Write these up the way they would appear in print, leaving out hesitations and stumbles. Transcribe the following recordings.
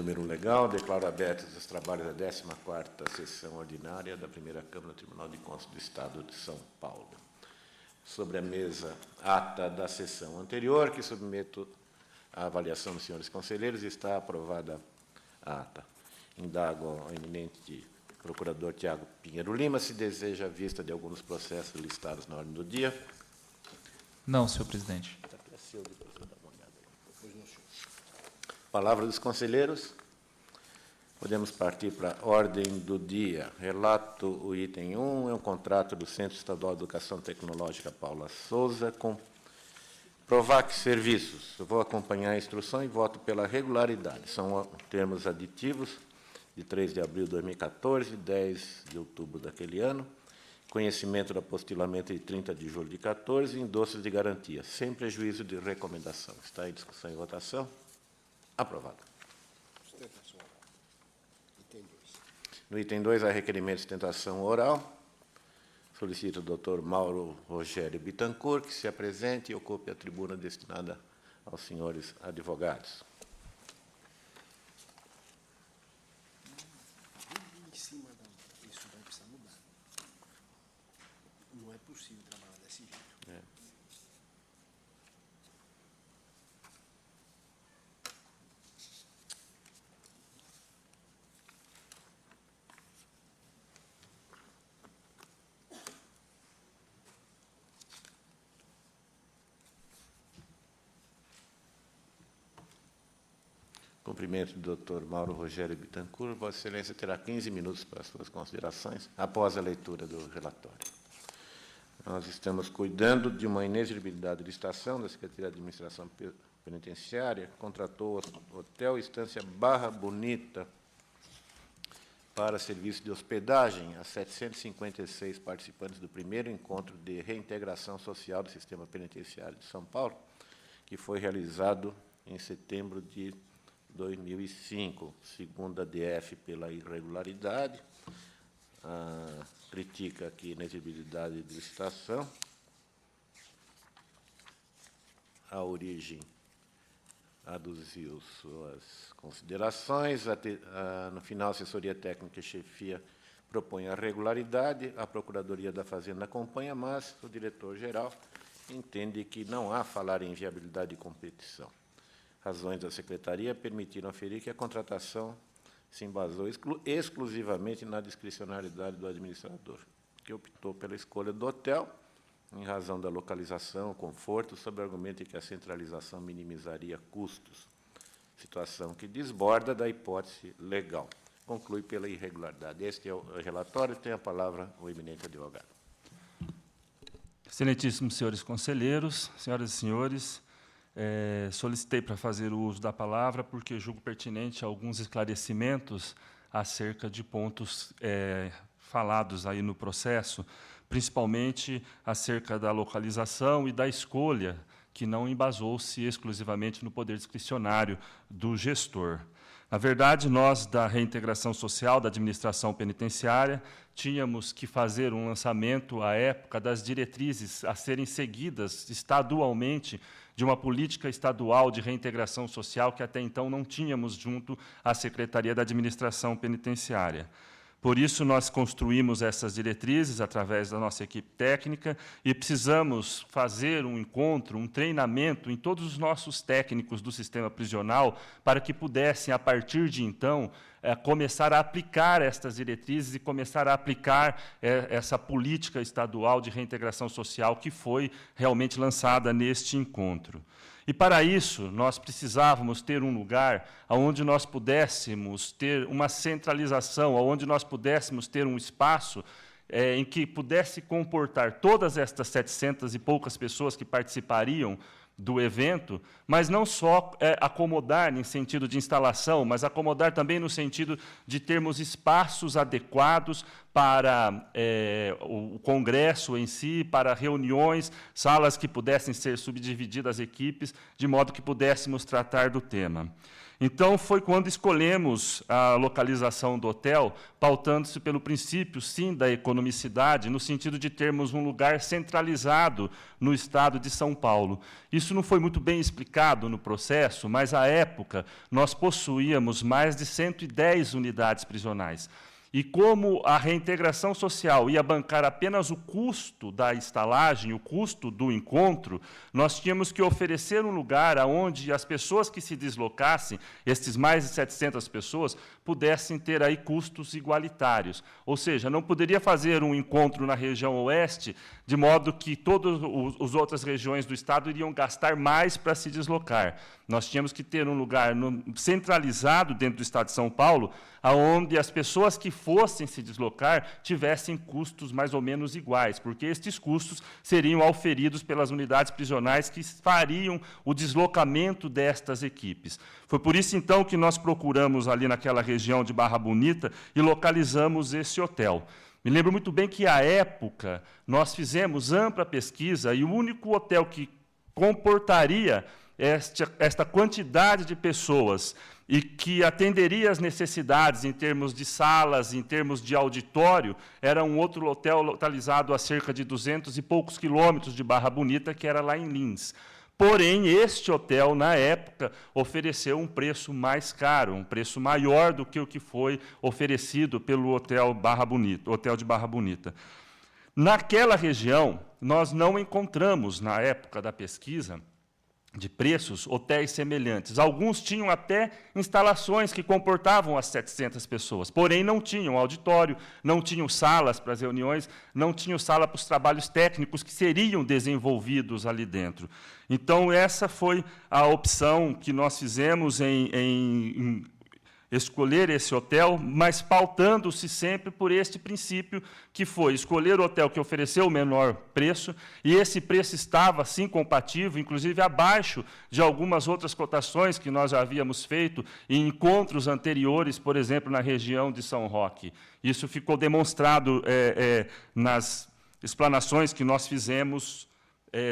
número 1 legal, declaro abertos os trabalhos da 14ª sessão ordinária da primeira Câmara do Tribunal de Contas do Estado de São Paulo. Sobre a mesa, ata da sessão anterior, que submeto à avaliação dos senhores conselheiros, está aprovada a ata. Indago ao eminente procurador Tiago Pinheiro Lima se deseja a vista de alguns processos listados na ordem do dia. Não, senhor presidente. Palavra dos conselheiros. Podemos partir para a ordem do dia. Relato, o item 1, é um contrato do Centro Estadual de Educação Tecnológica Paula Souza com Provac Serviços. Eu vou acompanhar a instrução e voto pela regularidade. São termos aditivos de 3 de abril de 2014 e 10 de outubro daquele ano. Conhecimento do apostilamento de 30 de julho de 2014 e endossos de garantia, sem prejuízo de recomendação. Está em discussão e votação. Aprovado. No item 2, há requerimento de sustentação oral. Solicito o doutor Mauro Rogério Bittencourt que se apresente e ocupe a tribuna destinada aos senhores advogados. Isso vai precisar mudar. Não é possível trabalhar desse jeito. Cumprimento do doutor Mauro Rogério Bittencourt. Vossa Excelência terá 15 minutos para as suas considerações, após a leitura do relatório. Nós estamos cuidando de uma inexigibilidade de licitação da Secretaria de Administração Penitenciária, contratou o Hotel Estância Barra Bonita para serviço de hospedagem a 756 participantes do primeiro encontro de reintegração social do Sistema Penitenciário de São Paulo, que foi realizado em setembro de 2005, segundo a DF, pela irregularidade, critica aqui a inexigibilidade de licitação, a origem aduziu suas considerações, no final, a assessoria técnica e chefia propõe a regularidade, a Procuradoria da Fazenda acompanha, mas o diretor-geral entende que não há falar em viabilidade de competição. Razões da Secretaria permitiram aferir que a contratação se embasou exclusivamente na discricionariedade do administrador, que optou pela escolha do hotel, em razão da localização, conforto, sob o argumento de que a centralização minimizaria custos, situação que desborda da hipótese legal. Conclui pela irregularidade. Este é o relatório. Tem a palavra o eminente advogado. Excelentíssimos senhores conselheiros, senhoras e senhores, solicitei para fazer o uso da palavra porque julgo pertinente alguns esclarecimentos acerca de pontos falados aí no processo, principalmente acerca da localização e da escolha, que não embasou-se exclusivamente no poder discricionário do gestor. Na verdade, nós, da reintegração social da administração penitenciária, tínhamos que fazer um lançamento, à época, das diretrizes a serem seguidas estadualmente de uma política estadual de reintegração social que até então não tínhamos junto à Secretaria da Administração Penitenciária. Por isso, nós construímos essas diretrizes através da nossa equipe técnica e precisamos fazer um encontro, um treinamento em todos os nossos técnicos do sistema prisional para que pudessem, a partir de então, começar a aplicar estas diretrizes e começar a aplicar essa política estadual de reintegração social que foi realmente lançada neste encontro. E, para isso, nós precisávamos ter um lugar onde nós pudéssemos ter uma centralização, onde nós pudéssemos ter um espaço em que pudesse comportar todas estas 700 e poucas pessoas que participariam do evento, mas não só acomodar em sentido de instalação, mas acomodar também no sentido de termos espaços adequados para o congresso em si, para reuniões, salas que pudessem ser subdivididas as equipes, de modo que pudéssemos tratar do tema. Então, foi quando escolhemos a localização do hotel, pautando-se pelo princípio, sim, da economicidade, no sentido de termos um lugar centralizado no estado de São Paulo. Isso não foi muito bem explicado no processo, mas, à época, nós possuíamos mais de 110 unidades prisionais. E como a reintegração social ia bancar apenas o custo da estalagem, o custo do encontro, nós tínhamos que oferecer um lugar onde as pessoas que se deslocassem, estes mais de 700 pessoas, pudessem ter aí custos igualitários. Ou seja, não poderia fazer um encontro na região oeste, de modo que todas as outras regiões do Estado iriam gastar mais para se deslocar. Nós tínhamos que ter um lugar centralizado dentro do Estado de São Paulo, onde as pessoas que fossem se deslocar tivessem custos mais ou menos iguais, porque estes custos seriam auferidos pelas unidades prisionais que fariam o deslocamento destas equipes. Foi por isso, então, que nós procuramos ali naquela região de Barra Bonita e localizamos esse hotel. Me lembro muito bem que, à época, nós fizemos ampla pesquisa e o único hotel que comportaria esta quantidade de pessoas e que atenderia às necessidades em termos de salas, em termos de auditório, era um outro hotel localizado a cerca de 200 e poucos quilômetros de Barra Bonita, que era lá em Lins. Porém, este hotel, na época, ofereceu um preço mais caro, um preço maior do que o que foi oferecido pelo Hotel de Barra Bonita. Naquela região, nós não encontramos, na época da pesquisa de preços, hotéis semelhantes. Alguns tinham até instalações que comportavam as 700 pessoas, porém não tinham auditório, não tinham salas para as reuniões, não tinham sala para os trabalhos técnicos que seriam desenvolvidos ali dentro. Então, essa foi a opção que nós fizemos em escolher esse hotel, mas pautando-se sempre por este princípio, que foi escolher o hotel que ofereceu o menor preço, e esse preço estava, sim, compatível, inclusive abaixo de algumas outras cotações que nós já havíamos feito em encontros anteriores, por exemplo, na região de São Roque. Isso ficou demonstrado nas explanações que nós fizemos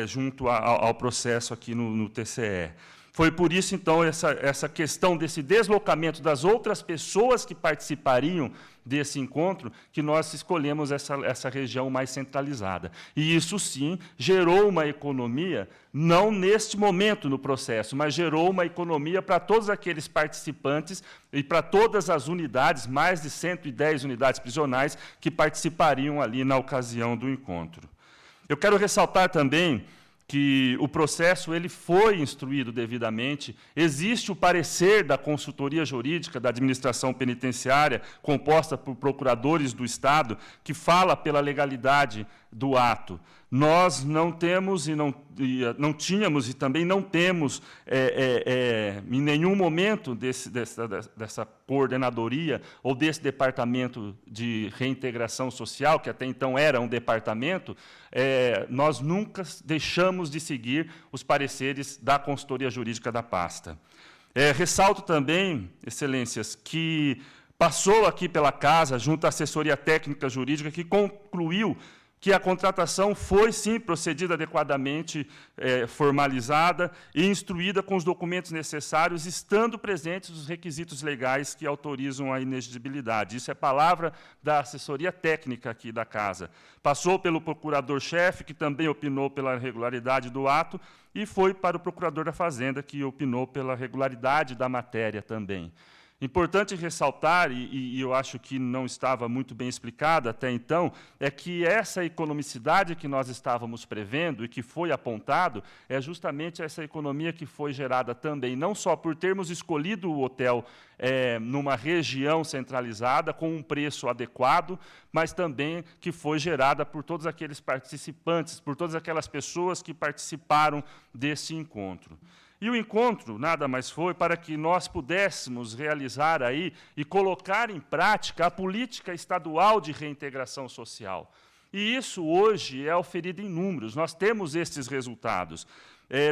junto ao processo aqui no TCE. Foi por isso, então, essa questão desse deslocamento das outras pessoas que participariam desse encontro, que nós escolhemos essa região mais centralizada. E isso, sim, gerou uma economia, não neste momento no processo, mas gerou uma economia para todos aqueles participantes e para todas as unidades, mais de 110 unidades prisionais, que participariam ali na ocasião do encontro. Eu quero ressaltar também que o processo ele foi instruído devidamente, existe o parecer da consultoria jurídica da administração penitenciária, composta por procuradores do Estado, que fala pela legalidade do ato. Nós não temos não tínhamos e também não temos, em nenhum momento dessa coordenadoria ou desse departamento de reintegração social, que até então era um departamento, nós nunca deixamos de seguir os pareceres da consultoria jurídica da pasta. Ressalto também, Excelências, que passou aqui pela Casa, junto à assessoria técnica jurídica, que concluiu que a contratação foi, sim, procedida adequadamente, formalizada e instruída com os documentos necessários, estando presentes os requisitos legais que autorizam a inexigibilidade. Isso é palavra da assessoria técnica aqui da Casa. Passou pelo procurador-chefe, que também opinou pela regularidade do ato, e foi para o procurador da Fazenda, que opinou pela regularidade da matéria também. Importante ressaltar, e eu acho que não estava muito bem explicado até então, é que essa economicidade que nós estávamos prevendo e que foi apontado é justamente essa economia que foi gerada também, não só por termos escolhido o hotel numa região centralizada, com um preço adequado, mas também que foi gerada por todos aqueles participantes, por todas aquelas pessoas que participaram desse encontro. E o encontro nada mais foi para que nós pudéssemos realizar aí e colocar em prática a política estadual de reintegração social. E isso hoje é oferido em números, nós temos estes resultados.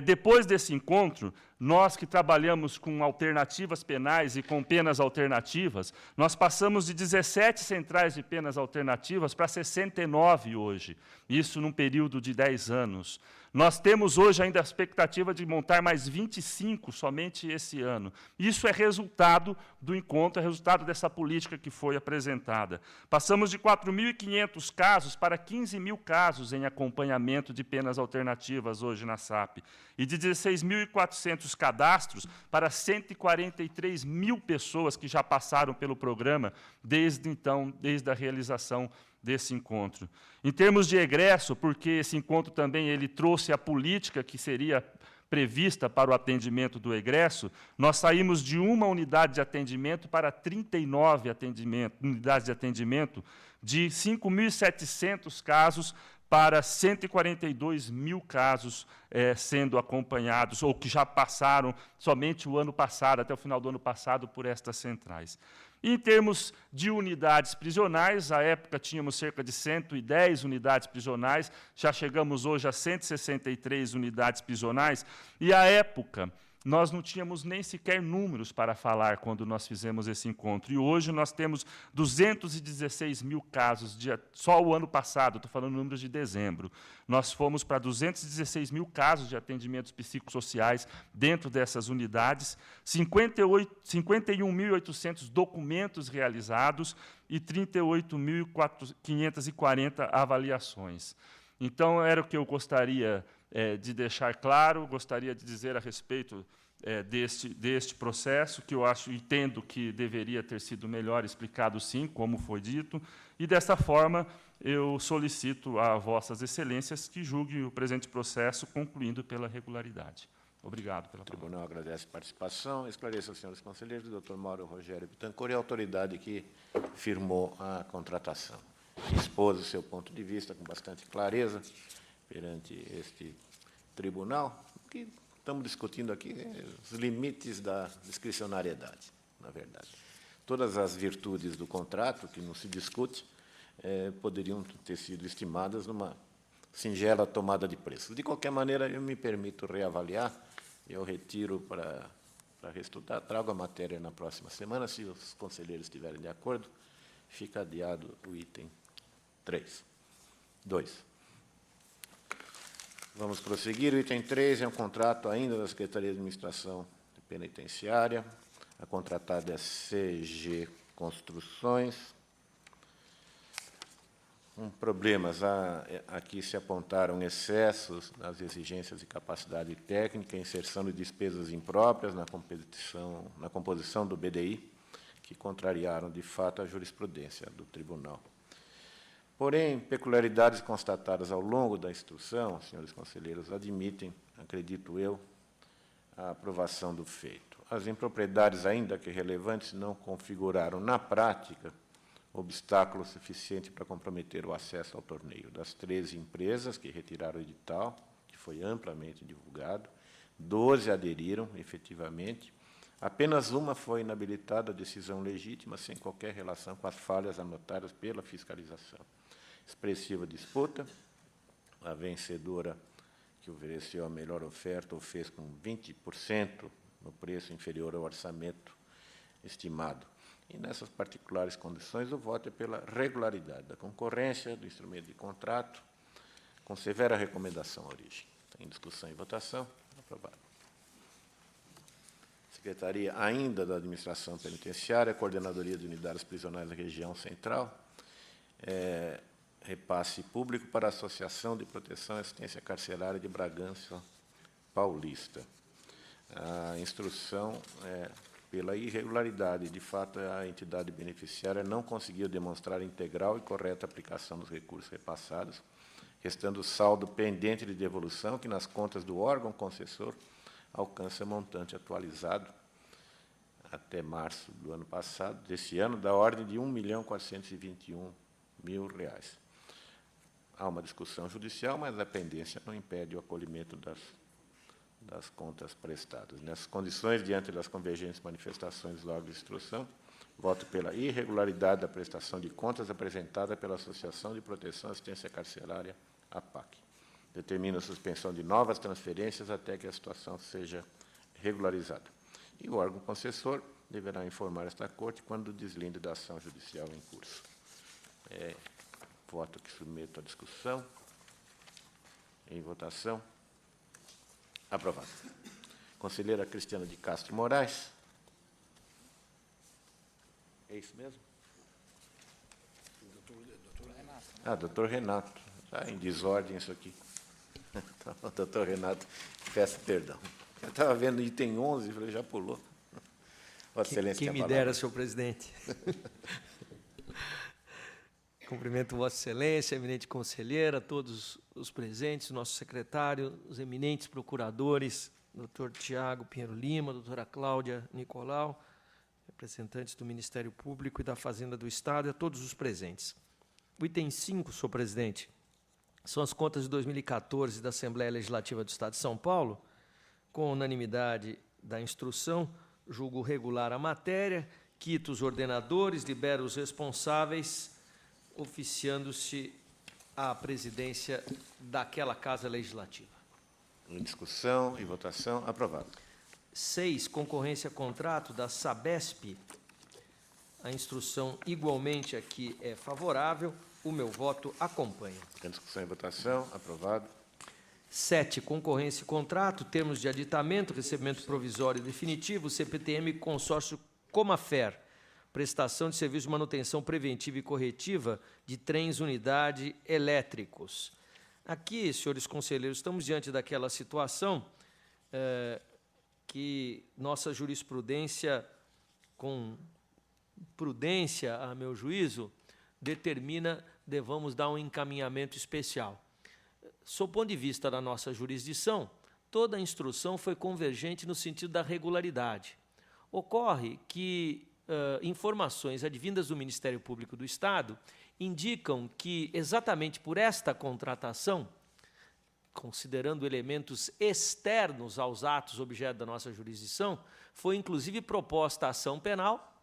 Depois desse encontro, Nós que trabalhamos com alternativas penais e com penas alternativas, nós passamos de 17 centrais de penas alternativas para 69 hoje, isso num período de 10 anos. Nós temos hoje ainda a expectativa de montar mais 25 somente esse ano. Isso é resultado do encontro, é resultado dessa política que foi apresentada. Passamos de 4.500 casos para 15.000 casos em acompanhamento de penas alternativas hoje na SAP, e de 16.400 cadastros para 143.000 pessoas que já passaram pelo programa desde então, desde a realização desse encontro. Em termos de egresso, porque esse encontro também ele trouxe a política que seria prevista para o atendimento do egresso, nós saímos de uma unidade de atendimento para 39 unidades de atendimento, de 5.700 casos para 142.000 casos sendo acompanhados, ou que já passaram somente o ano passado, até o final do ano passado, por estas centrais. E, em termos de unidades prisionais, à época tínhamos cerca de 110 unidades prisionais, já chegamos hoje a 163 unidades prisionais, e, à época, nós não tínhamos nem sequer números para falar quando nós fizemos esse encontro. E hoje nós temos 216.000 casos, só o ano passado, estou falando números de dezembro. Nós fomos para 216.000 casos de atendimentos psicossociais dentro dessas unidades, 51.800 documentos realizados e 38.540 avaliações. Então, era o que eu gostaria de deixar claro, gostaria de dizer a respeito deste processo, que eu entendo que deveria ter sido melhor explicado, sim, como foi dito, e, dessa forma, eu solicito a vossas excelências que julguem o presente processo concluindo pela regularidade. Obrigado pela palavra. O tribunal agradece a participação. Esclareço aos senhores conselheiros, o Dr. Mauro Rogério Bittencourt é a autoridade que firmou a contratação. Expôs o seu ponto de vista com bastante clareza perante este tribunal. O que estamos discutindo aqui é os limites da discricionariedade, na verdade. Todas as virtudes do contrato, que não se discute, poderiam ter sido estimadas numa singela tomada de preços. De qualquer maneira, eu me permito reavaliar, eu retiro para reestudar, trago a matéria na próxima semana, se os conselheiros estiverem de acordo, fica adiado o item 2. Vamos prosseguir. O item 3 é um contrato ainda da Secretaria de Administração Penitenciária. A contratada é CG Construções. Problemas. Aqui se apontaram excessos nas exigências de capacidade técnica, inserção de despesas impróprias na composição do BDI, que contrariaram, de fato, a jurisprudência do tribunal. Porém, peculiaridades constatadas ao longo da instrução, senhores conselheiros, admitem, acredito eu, a aprovação do feito. As impropriedades, ainda que relevantes, não configuraram, na prática, obstáculo suficiente para comprometer o acesso ao torneio. Das 13 empresas que retiraram o edital, que foi amplamente divulgado, 12 aderiram, efetivamente. Apenas uma foi inabilitada a decisão legítima, sem qualquer relação com as falhas anotadas pela fiscalização. Expressiva disputa, a vencedora que ofereceu a melhor oferta o fez com 20% no preço inferior ao orçamento estimado. E, nessas particulares condições, o voto é pela regularidade da concorrência do instrumento de contrato, com severa recomendação à origem. Em discussão e votação, aprovado. Secretaria ainda da Administração Penitenciária, Coordenadoria de Unidades Prisionais da Região Central, repasse público para a Associação de Proteção e Assistência Carcerária de Bragança Paulista. A instrução pela irregularidade. De fato, a entidade beneficiária não conseguiu demonstrar integral e correta aplicação dos recursos repassados, restando saldo pendente de devolução, que, nas contas do órgão concessor, alcança montante atualizado até março do ano passado, desse ano, da ordem de R$ 1.421.000. Há uma discussão judicial, mas a pendência não impede o acolhimento das contas prestadas. Nessas condições, diante das convergentes manifestações do órgão de instrução, voto pela irregularidade da prestação de contas apresentada pela Associação de Proteção e Assistência Carcerária, APAC. Determino a suspensão de novas transferências até que a situação seja regularizada. E o órgão concessor deverá informar esta Corte quando deslinde da ação judicial em curso. Voto que submeto à discussão. Em votação. Aprovado. Conselheira Cristiana de Castro Moraes. É isso mesmo? Doutor Renato. Está em desordem isso aqui. Então, doutor Renato, peço perdão. Eu estava vendo item 11, falei, já pulou. Vossa Excelência, quem me dera, senhor presidente. Cumprimento Vossa Excelência, eminente conselheira, todos os presentes, nosso secretário, os eminentes procuradores, doutor Tiago Pinheiro Lima, doutora Cláudia Nicolau, representantes do Ministério Público e da Fazenda do Estado, e a todos os presentes. O item 5, senhor presidente, são as contas de 2014 da Assembleia Legislativa do Estado de São Paulo. Com unanimidade da instrução, julgo regular a matéria, quito os ordenadores, libero os responsáveis, oficiando-se a presidência daquela Casa Legislativa. Em discussão e votação, aprovado. 6, concorrência contrato da Sabesp. A instrução igualmente aqui é favorável. O meu voto acompanha. Em discussão e votação, aprovado. 7, concorrência e contrato, termos de aditamento, recebimento provisório e definitivo, CPTM Consórcio Comafer, prestação de serviço de manutenção preventiva e corretiva de trens unidade elétricos. Aqui, senhores conselheiros, estamos diante daquela situação que nossa jurisprudência, com prudência, a meu juízo, determina devamos dar um encaminhamento especial. Sob o ponto de vista da nossa jurisdição, toda a instrução foi convergente no sentido da regularidade. Ocorre que informações advindas do Ministério Público do Estado indicam que, exatamente por esta contratação, considerando elementos externos aos atos objeto da nossa jurisdição, foi inclusive proposta a ação penal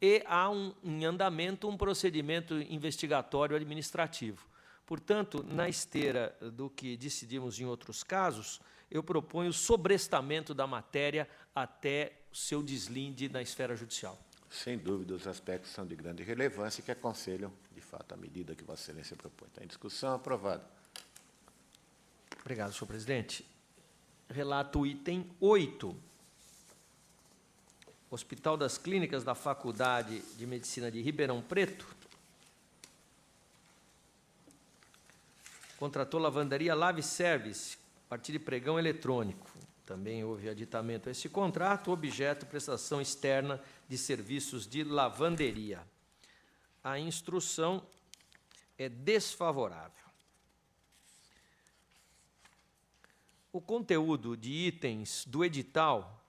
e há em andamento um procedimento investigatório administrativo. Portanto, na esteira do que decidimos em outros casos, eu proponho o sobrestamento da matéria até o seu deslinde na esfera judicial. Sem dúvida, os aspectos são de grande relevância e que aconselham, de fato, a medida que Vossa Excelência propõe. Está em discussão, aprovado. Obrigado, senhor presidente. Relato o item 8. Hospital das Clínicas da Faculdade de Medicina de Ribeirão Preto contratou lavanderia Lave Service, a partir de pregão eletrônico. Também houve aditamento a esse contrato, objeto prestação externa de serviços de lavanderia. A instrução é desfavorável. O conteúdo de itens do edital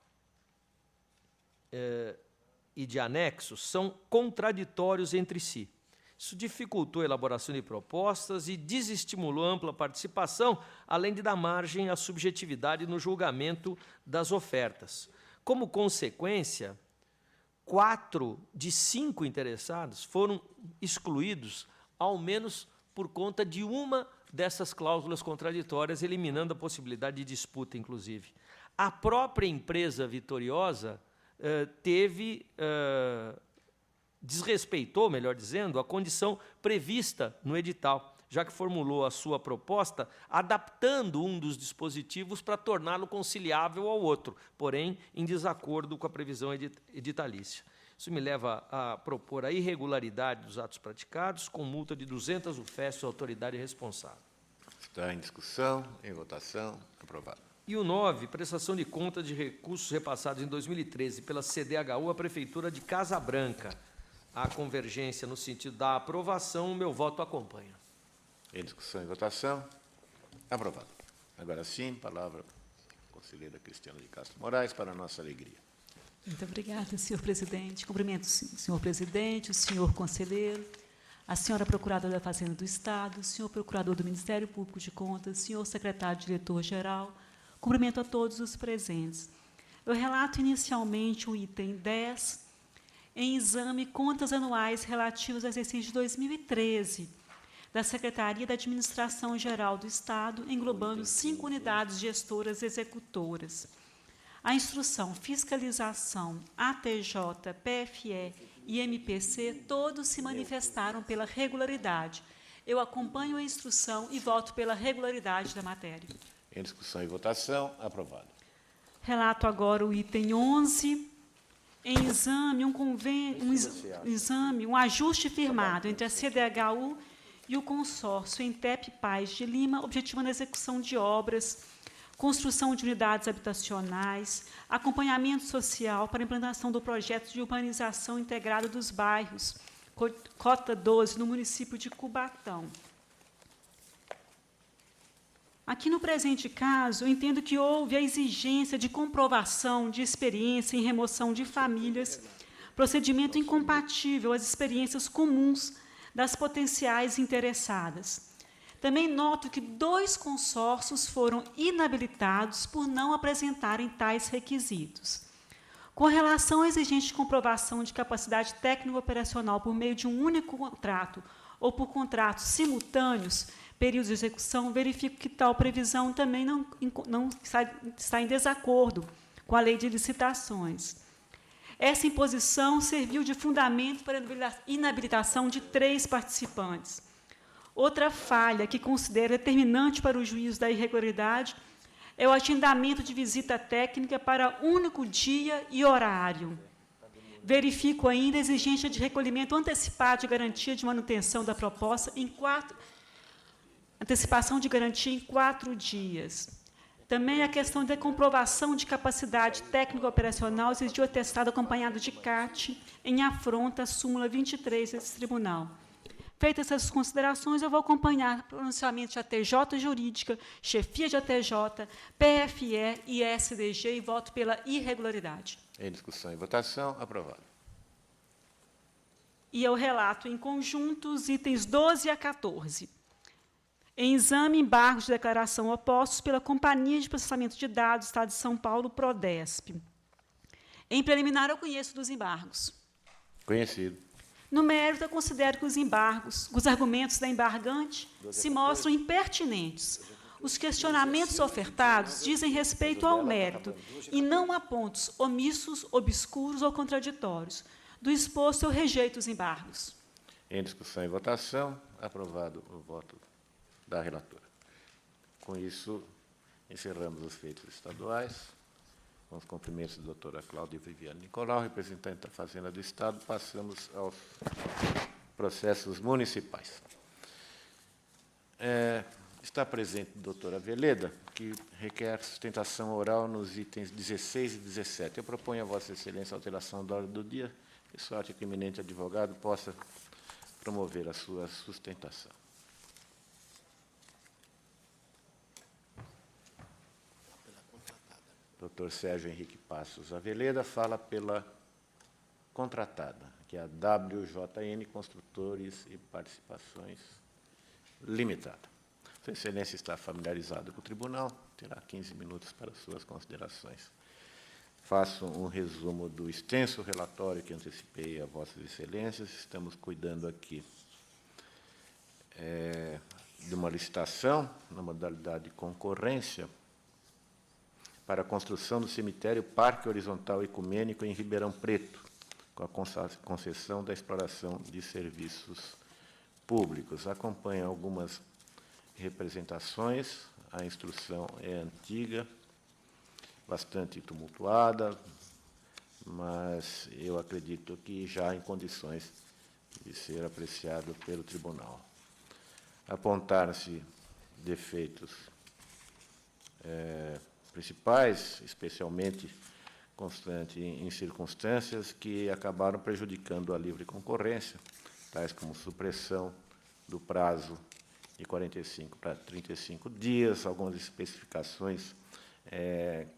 e de anexos são contraditórios entre si. Isso dificultou a elaboração de propostas e desestimulou a ampla participação, além de dar margem à subjetividade no julgamento das ofertas. Como consequência, 4 de 5 interessados foram excluídos, ao menos por conta de uma dessas cláusulas contraditórias, eliminando a possibilidade de disputa, inclusive. A própria empresa vitoriosa desrespeitou, melhor dizendo, a condição prevista no edital, já que formulou a sua proposta adaptando um dos dispositivos para torná-lo conciliável ao outro, porém em desacordo com a previsão editalícia. Isso me leva a propor a irregularidade dos atos praticados, com multa de 200 UFES à autoridade responsável. Está em discussão, em votação, aprovado. E o 9, prestação de conta de recursos repassados em 2013 pela CDHU à Prefeitura de Casa Branca. Há convergência no sentido da aprovação, o meu voto acompanha. Em discussão e votação, aprovado. Agora sim, palavra à conselheira Cristiana de Castro Moraes, para a nossa alegria. Muito obrigada, senhor presidente. Cumprimento o senhor presidente, o senhor conselheiro, a senhora procuradora da Fazenda do Estado, o senhor procurador do Ministério Público de Contas, o senhor secretário-diretor-geral. Cumprimento a todos os presentes. Eu relato inicialmente o item 10, em exame contas anuais relativas ao exercício de 2013, da Secretaria da Administração Geral do Estado, englobando 5 unidades gestoras executoras. A instrução, fiscalização, ATJ, PFE e MPC, todos se manifestaram pela regularidade. Eu acompanho a instrução e voto pela regularidade da matéria. Em discussão e votação, aprovado. Relato agora o item 11. Em exame, um ajuste firmado entre a CDHU e o consórcio Entep Paz de Lima, objetivando a execução de obras, construção de unidades habitacionais, acompanhamento social para a implantação do projeto de urbanização integrada dos bairros, cota 12, no município de Cubatão. Aqui, no presente caso, eu entendo que houve a exigência de comprovação de experiência em remoção de famílias, procedimento incompatível às experiências comuns das potenciais interessadas. Também noto que 2 consórcios foram inabilitados por não apresentarem tais requisitos. Com relação à exigente comprovação de capacidade técnico-operacional por meio de um único contrato ou por contratos simultâneos, períodos de execução, verifico que tal previsão também não está em desacordo com a lei de licitações. Essa imposição serviu de fundamento para a inabilitação de 3 participantes. Outra falha que considero determinante para o juízo da irregularidade é o agendamento de visita técnica para único dia e horário. Verifico ainda a exigência de recolhimento antecipado de garantia de manutenção da proposta em 4 dias. Também a questão da comprovação de capacidade técnico-operacional exigiu atestado acompanhado de CAT em afronta à súmula 23 desse tribunal. Feitas essas considerações, eu vou acompanhar pronunciamento de ATJ jurídica, chefia de ATJ, PFE e SDG e voto pela irregularidade. Em discussão e votação, aprovado. E eu relato em conjunto os itens 12 a 14. Em exame, embargos de declaração opostos pela Companhia de Processamento de Dados, Estado de São Paulo, Prodesp. Em preliminar, eu conheço dos embargos. Conhecido. No mérito, eu considero que os argumentos da embargante se mostram impertinentes. Os questionamentos ofertados dizem respeito ao mérito e não a pontos omissos, obscuros ou contraditórios. Do exposto, eu rejeito os embargos. Em discussão e votação, aprovado o voto da relatora. Com isso, encerramos os feitos estaduais. Com os cumprimentos da doutora Cláudia Viviane Nicolau, representante da Fazenda do Estado, passamos aos processos municipais. Está presente a doutora Veleda, que requer sustentação oral nos itens 16 e 17. Eu proponho a Vossa Excelência a alteração da ordem do dia, de sorte que o eminente advogado possa promover a sua sustentação. Dr. Sérgio Henrique Passos Aveleda fala pela contratada, que é a WJN Construtores e Participações Limitada. Sua Excelência está familiarizado com o tribunal, terá 15 minutos para suas considerações. Faço um resumo do extenso relatório que antecipei a Vossas Excelências. Estamos cuidando aqui de uma licitação na modalidade de concorrência para a construção do cemitério Parque Horizontal Ecumênico em Ribeirão Preto, com a concessão da exploração de serviços públicos. Acompanha algumas representações, a instrução é antiga, bastante tumultuada, mas eu acredito que já em condições de ser apreciado pelo tribunal. Apontaram-se defeitos principais, especialmente constante em circunstâncias que acabaram prejudicando a livre concorrência, tais como supressão do prazo de 45 para 35 dias, algumas especificações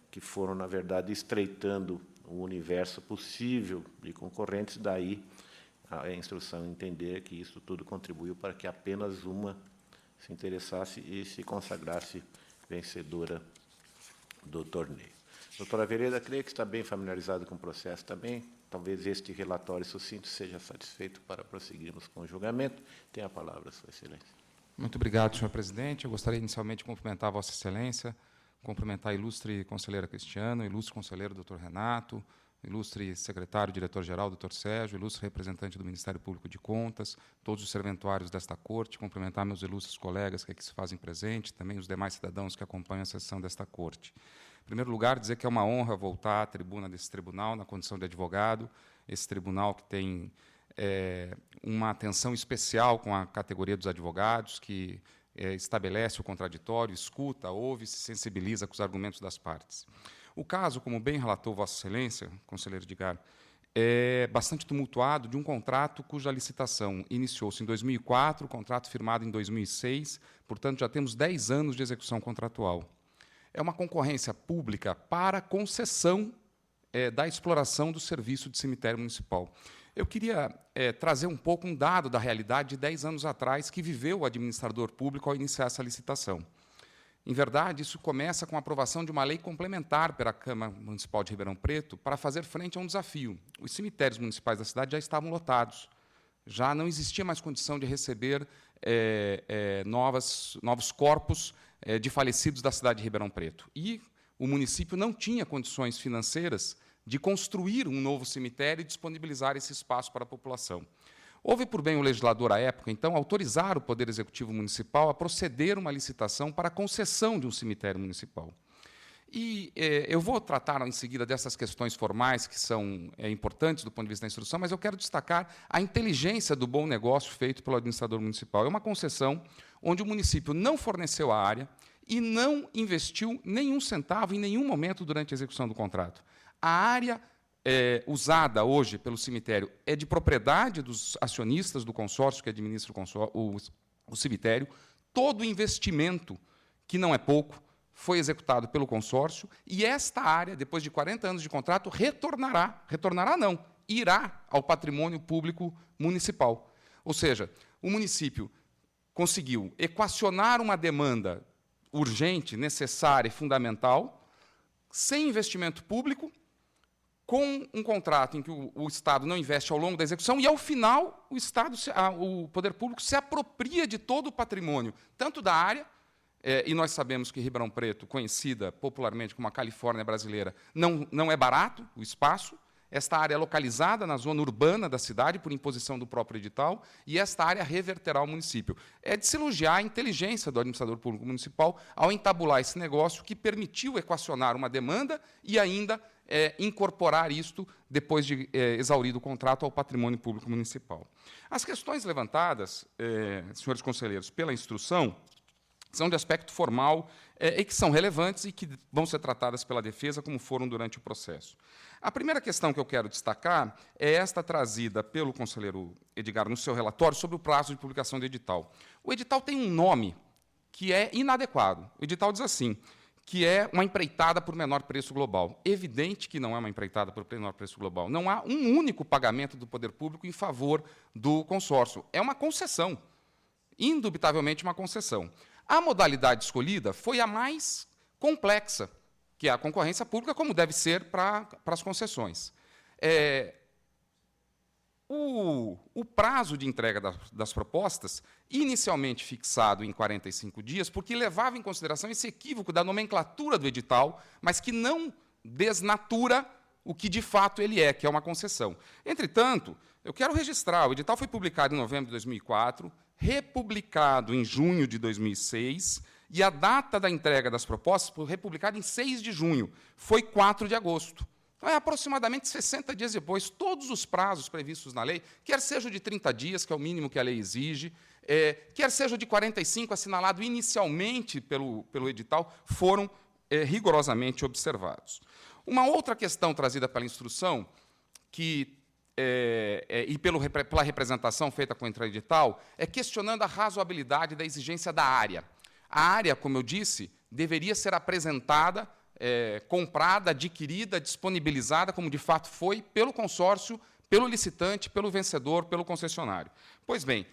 que foram, na verdade, estreitando o universo possível de concorrentes, daí a instrução entender que isso tudo contribuiu para que apenas uma se interessasse e se consagrasse vencedora do torneio. Doutora Vereda, creio que está bem familiarizado com o processo também. Talvez este relatório sucinto seja satisfeito para prosseguirmos com o julgamento. Tem a palavra, Sua Excelência. Muito obrigado, senhor presidente. Eu gostaria inicialmente de cumprimentar a Vossa Excelência cumprimentar a ilustre conselheira Cristiana, o ilustre conselheiro Dr. Renato, o ilustre secretário, diretor-geral, Dr. Sérgio, o ilustre representante do Ministério Público de Contas, todos os serventuários desta Corte, cumprimentar meus ilustres colegas que aqui se fazem presente, também os demais cidadãos que acompanham a sessão desta Corte. Em primeiro lugar, dizer que é uma honra voltar à tribuna desse tribunal, na condição de advogado, esse tribunal que tem uma atenção especial com a categoria dos advogados, que estabelece o contraditório, escuta, ouve e se sensibiliza com os argumentos das partes. O caso, como bem relatou Vossa Excelência, conselheiro Edgar, é bastante tumultuado de um contrato cuja licitação iniciou-se em 2004, o contrato firmado em 2006, portanto, já temos 10 anos de execução contratual. É uma concorrência pública para concessão da exploração do serviço de cemitério municipal. Eu queria trazer um pouco um dado da realidade de 10 anos atrás que viveu o administrador público ao iniciar essa licitação. Em verdade, isso começa com a aprovação de uma lei complementar pela Câmara Municipal de Ribeirão Preto para fazer frente a um desafio. Os cemitérios municipais da cidade já estavam lotados. Já não existia mais condição de receber novos corpos de falecidos da cidade de Ribeirão Preto. E o município não tinha condições financeiras de construir um novo cemitério e disponibilizar esse espaço para a população. Houve por bem o legislador, à época, então, autorizar o Poder Executivo Municipal a proceder uma licitação para a concessão de um cemitério municipal. E eu vou tratar, em seguida, dessas questões formais, que são importantes do ponto de vista da instrução, mas eu quero destacar a inteligência do bom negócio feito pelo administrador municipal. É uma concessão onde o município não forneceu a área e não investiu nenhum centavo em nenhum momento durante a execução do contrato. A área usada hoje pelo cemitério é de propriedade dos acionistas do consórcio que administra o cemitério. Todo o investimento, que não é pouco, foi executado pelo consórcio, e esta área, depois de 40 anos de contrato, irá ao patrimônio público municipal. Ou seja, o município conseguiu equacionar uma demanda urgente, necessária e fundamental, sem investimento público, com um contrato em que o Estado não investe ao longo da execução e, ao final, o Poder Público se apropria de todo o patrimônio, tanto da área, e nós sabemos que Ribeirão Preto, conhecida popularmente como a Califórnia brasileira, não é barato o espaço. Esta área é localizada na zona urbana da cidade, por imposição do próprio edital, e esta área reverterá ao município. É de se elogiar a inteligência do administrador público municipal ao entabular esse negócio que permitiu equacionar uma demanda e ainda incorporar isto, depois de exaurido o contrato, ao patrimônio público municipal. As questões levantadas, senhores conselheiros, pela instrução, são de aspecto formal e que são relevantes e que vão ser tratadas pela defesa, como foram durante o processo. A primeira questão que eu quero destacar é esta trazida pelo conselheiro Edgar no seu relatório sobre o prazo de publicação do edital. O edital tem um nome que é inadequado. O edital diz assim, que é uma empreitada por menor preço global. Evidente que não é uma empreitada por menor preço global. Não há um único pagamento do poder público em favor do consórcio. É uma concessão, indubitavelmente uma concessão. A modalidade escolhida foi a mais complexa, que é a concorrência pública, como deve ser para as concessões. O prazo de entrega das propostas, inicialmente fixado em 45 dias, porque levava em consideração esse equívoco da nomenclatura do edital, mas que não desnatura o que de fato ele é, que é uma concessão. Entretanto, eu quero registrar, o edital foi publicado em novembro de 2004, republicado em junho de 2006, e a data da entrega das propostas foi republicada em 6 de junho, foi 4 de agosto. Então, é aproximadamente 60 dias depois, todos os prazos previstos na lei, quer seja de 30 dias, que é o mínimo que a lei exige, quer seja de 45, assinalado inicialmente pelo edital, foram rigorosamente observados. Uma outra questão trazida pela instrução, e pela representação feita com o edital, é questionando a razoabilidade da exigência da área. A área, como eu disse, deveria ser apresentada, comprada, adquirida, disponibilizada, como de fato foi, pelo consórcio, pelo licitante, pelo vencedor, pelo concessionário. Pois bem,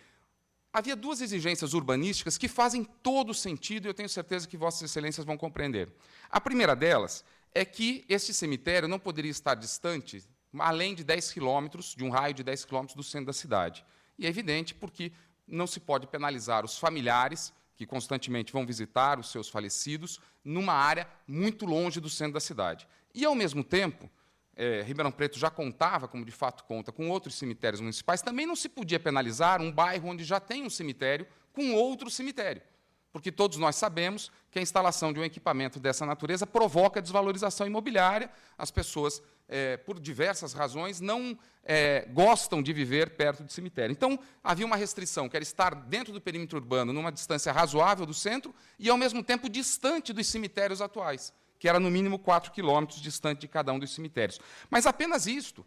havia duas exigências urbanísticas que fazem todo sentido, e eu tenho certeza que Vossas Excelências vão compreender. A primeira delas é que este cemitério não poderia estar distante além de 10 quilômetros, de um raio de 10 quilômetros do centro da cidade. E é evidente porque não se pode penalizar os familiares que constantemente vão visitar os seus falecidos, numa área muito longe do centro da cidade. E, ao mesmo tempo, Ribeirão Preto já contava, como de fato conta, com outros cemitérios municipais, também não se podia penalizar um bairro onde já tem um cemitério com outro cemitério, porque todos nós sabemos que a instalação de um equipamento dessa natureza provoca desvalorização imobiliária, as pessoas, por diversas razões, não gostam de viver perto de cemitério. Então, havia uma restrição, que era estar dentro do perímetro urbano, numa distância razoável do centro, e, ao mesmo tempo, distante dos cemitérios atuais, que era, no mínimo, 4 quilômetros distante de cada um dos cemitérios. Mas apenas isto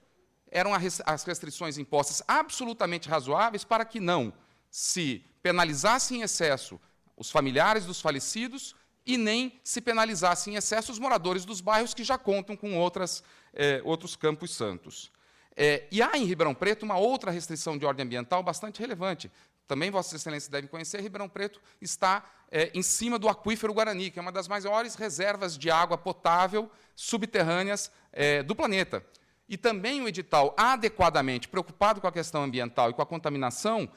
eram as restrições impostas absolutamente razoáveis para que não se penalizasse em excesso os familiares dos falecidos e nem se penalizasse em excesso os moradores dos bairros que já contam com outros campos santos. E há em Ribeirão Preto uma outra restrição de ordem ambiental bastante relevante. Também Vossas Excelências devem conhecer, Ribeirão Preto está em cima do aquífero Guarani, que é uma das maiores reservas de água potável subterrâneas do planeta. E também o edital, adequadamente preocupado com a questão ambiental e com a contaminação,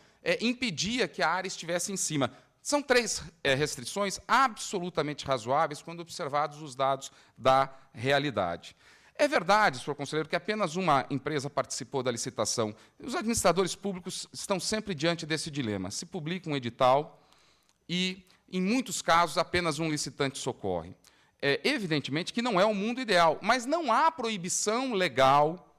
impedia que a área estivesse em cima. São 3 restrições absolutamente razoáveis quando observados os dados da realidade. É verdade, senhor conselheiro, que apenas uma empresa participou da licitação. Os administradores públicos estão sempre diante desse dilema. Se publica um edital e, em muitos casos, apenas um licitante socorre. Evidentemente que não é o mundo ideal, mas não há proibição legal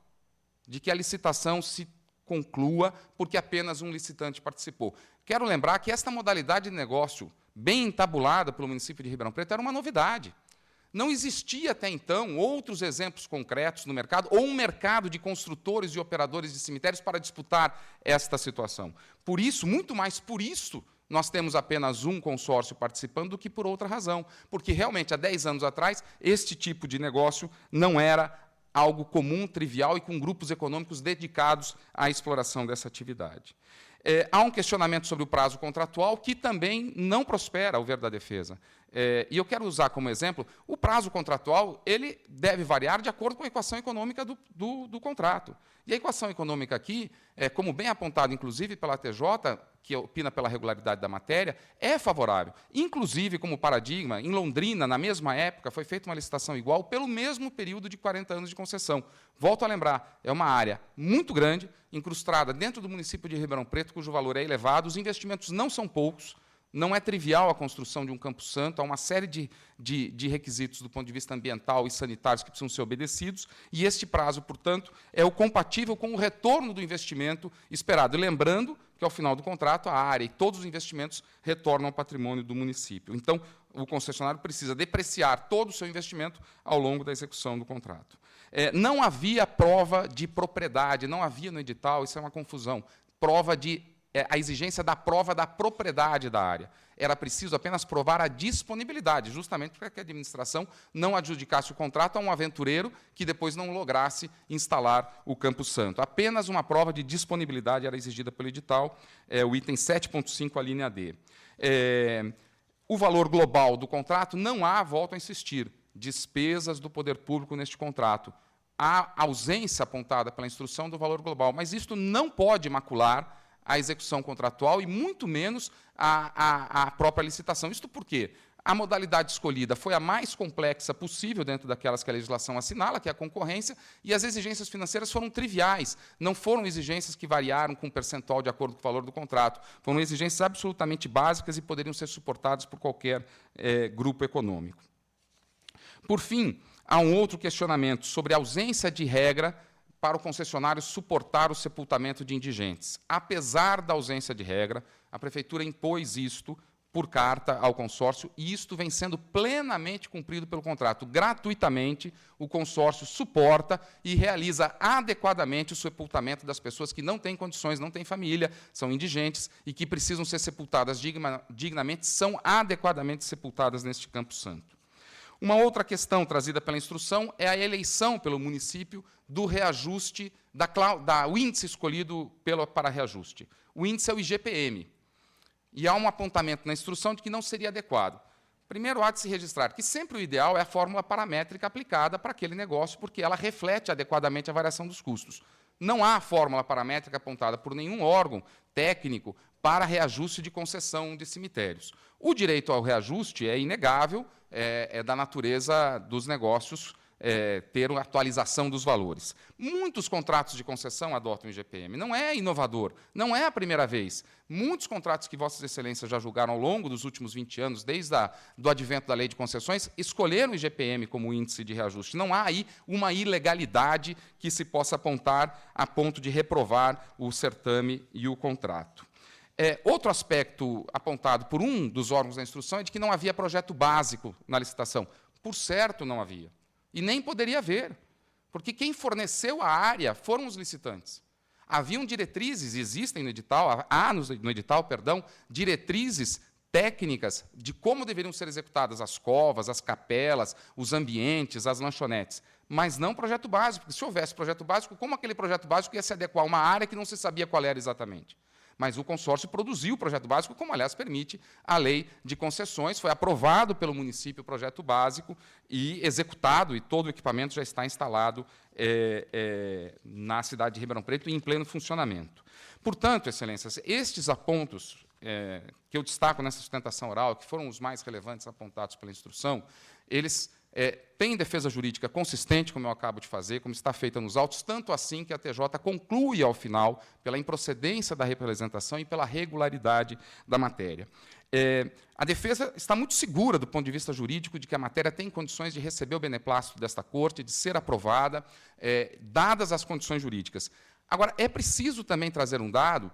de que a licitação se conclua porque apenas um licitante participou. Quero lembrar que esta modalidade de negócio, bem entabulada pelo município de Ribeirão Preto, era uma novidade. Não existia até então outros exemplos concretos no mercado, ou um mercado de construtores e operadores de cemitérios para disputar esta situação. Por isso, muito mais por isso, nós temos apenas um consórcio participando do que por outra razão, porque realmente, há 10 anos atrás, este tipo de negócio não era algo comum, trivial e com grupos econômicos dedicados à exploração dessa atividade. Há um questionamento sobre o prazo contratual que também não prospera ao ver da defesa. E eu quero usar como exemplo, o prazo contratual ele deve variar de acordo com a equação econômica do contrato. E a equação econômica aqui, como bem apontado, inclusive, pela TJ, que opina pela regularidade da matéria, é favorável. Inclusive, como paradigma, em Londrina, na mesma época, foi feita uma licitação igual pelo mesmo período de 40 anos de concessão. Volto a lembrar, é uma área muito grande, incrustada dentro do município de Ribeirão Preto, cujo valor é elevado, os investimentos não são poucos, não é trivial a construção de um Campo Santo, há uma série de requisitos do ponto de vista ambiental e sanitários que precisam ser obedecidos, e este prazo, portanto, é o compatível com o retorno do investimento esperado. E lembrando que, ao final do contrato, a área e todos os investimentos retornam ao patrimônio do município. Então, o concessionário precisa depreciar todo o seu investimento ao longo da execução do contrato. Não havia prova de propriedade, não havia no edital, isso é uma confusão, a exigência da prova da propriedade da área. Era preciso apenas provar a disponibilidade, justamente para que a administração não adjudicasse o contrato a um aventureiro que depois não lograsse instalar o Campo Santo. Apenas uma prova de disponibilidade era exigida pelo edital, o item 7.5, a linha D. O valor global do contrato, não há, volto a insistir, despesas do poder público neste contrato. Há ausência apontada pela instrução do valor global, mas isto não pode macular a execução contratual e, muito menos, a própria licitação. Isto por quê? A modalidade escolhida foi a mais complexa possível dentro daquelas que a legislação assinala, que é a concorrência, e as exigências financeiras foram triviais, não foram exigências que variaram com percentual de acordo com o valor do contrato, foram exigências absolutamente básicas e poderiam ser suportadas por qualquer grupo econômico. Por fim, há um outro questionamento sobre a ausência de regra para o concessionário suportar o sepultamento de indigentes. Apesar da ausência de regra, a Prefeitura impôs isto por carta ao consórcio, e isto vem sendo plenamente cumprido pelo contrato. Gratuitamente, o consórcio suporta e realiza adequadamente o sepultamento das pessoas que não têm condições, não têm família, são indigentes e que precisam ser sepultadas dignamente, são adequadamente sepultadas neste Campo Santo. Uma outra questão trazida pela instrução é a eleição pelo município do reajuste, o índice escolhido para reajuste. O índice é o IGPM. E há um apontamento na instrução de que não seria adequado. Primeiro, há de se registrar que sempre o ideal é a fórmula paramétrica aplicada para aquele negócio, porque ela reflete adequadamente a variação dos custos. não há fórmula paramétrica apontada por nenhum órgão técnico para reajuste de concessão de cemitérios. O direito ao reajuste é inegável, é da natureza dos negócios ter uma atualização dos valores. Muitos contratos de concessão adotam o IGPM. Não é inovador, não é a primeira vez. Muitos contratos que Vossas Excelências já julgaram ao longo dos últimos 20 anos, desde do advento da Lei de Concessões, escolheram o IGPM como índice de reajuste. Não há aí uma ilegalidade que se possa apontar a ponto de reprovar o certame e o contrato. Outro aspecto apontado por um dos órgãos da instrução é de que não havia projeto básico na licitação. Por certo, não havia. E nem poderia haver, porque quem forneceu a área foram os licitantes. Haviam diretrizes, existem no edital, no edital, perdão, diretrizes técnicas de como deveriam ser executadas as covas, as capelas, os ambientes, as lanchonetes, mas não projeto básico, porque se houvesse projeto básico, como aquele projeto básico ia se adequar a uma área que não se sabia qual era exatamente? Mas o consórcio produziu o projeto básico, como, aliás, permite a lei de concessões. Foi aprovado pelo município o projeto básico e executado, e todo o equipamento já está instalado na cidade de Ribeirão Preto e em pleno funcionamento. Portanto, Excelências, estes apontos que eu destaco nessa sustentação oral, que foram os mais relevantes apontados pela instrução, eles têm defesa jurídica consistente, como eu acabo de fazer, como está feita nos autos, tanto assim que a TJ conclui, ao final, pela improcedência da representação e pela regularidade da matéria. A defesa está muito segura, do ponto de vista jurídico, de que a matéria tem condições de receber o beneplácito desta Corte, de ser aprovada, dadas as condições jurídicas. Agora, é preciso também trazer um dado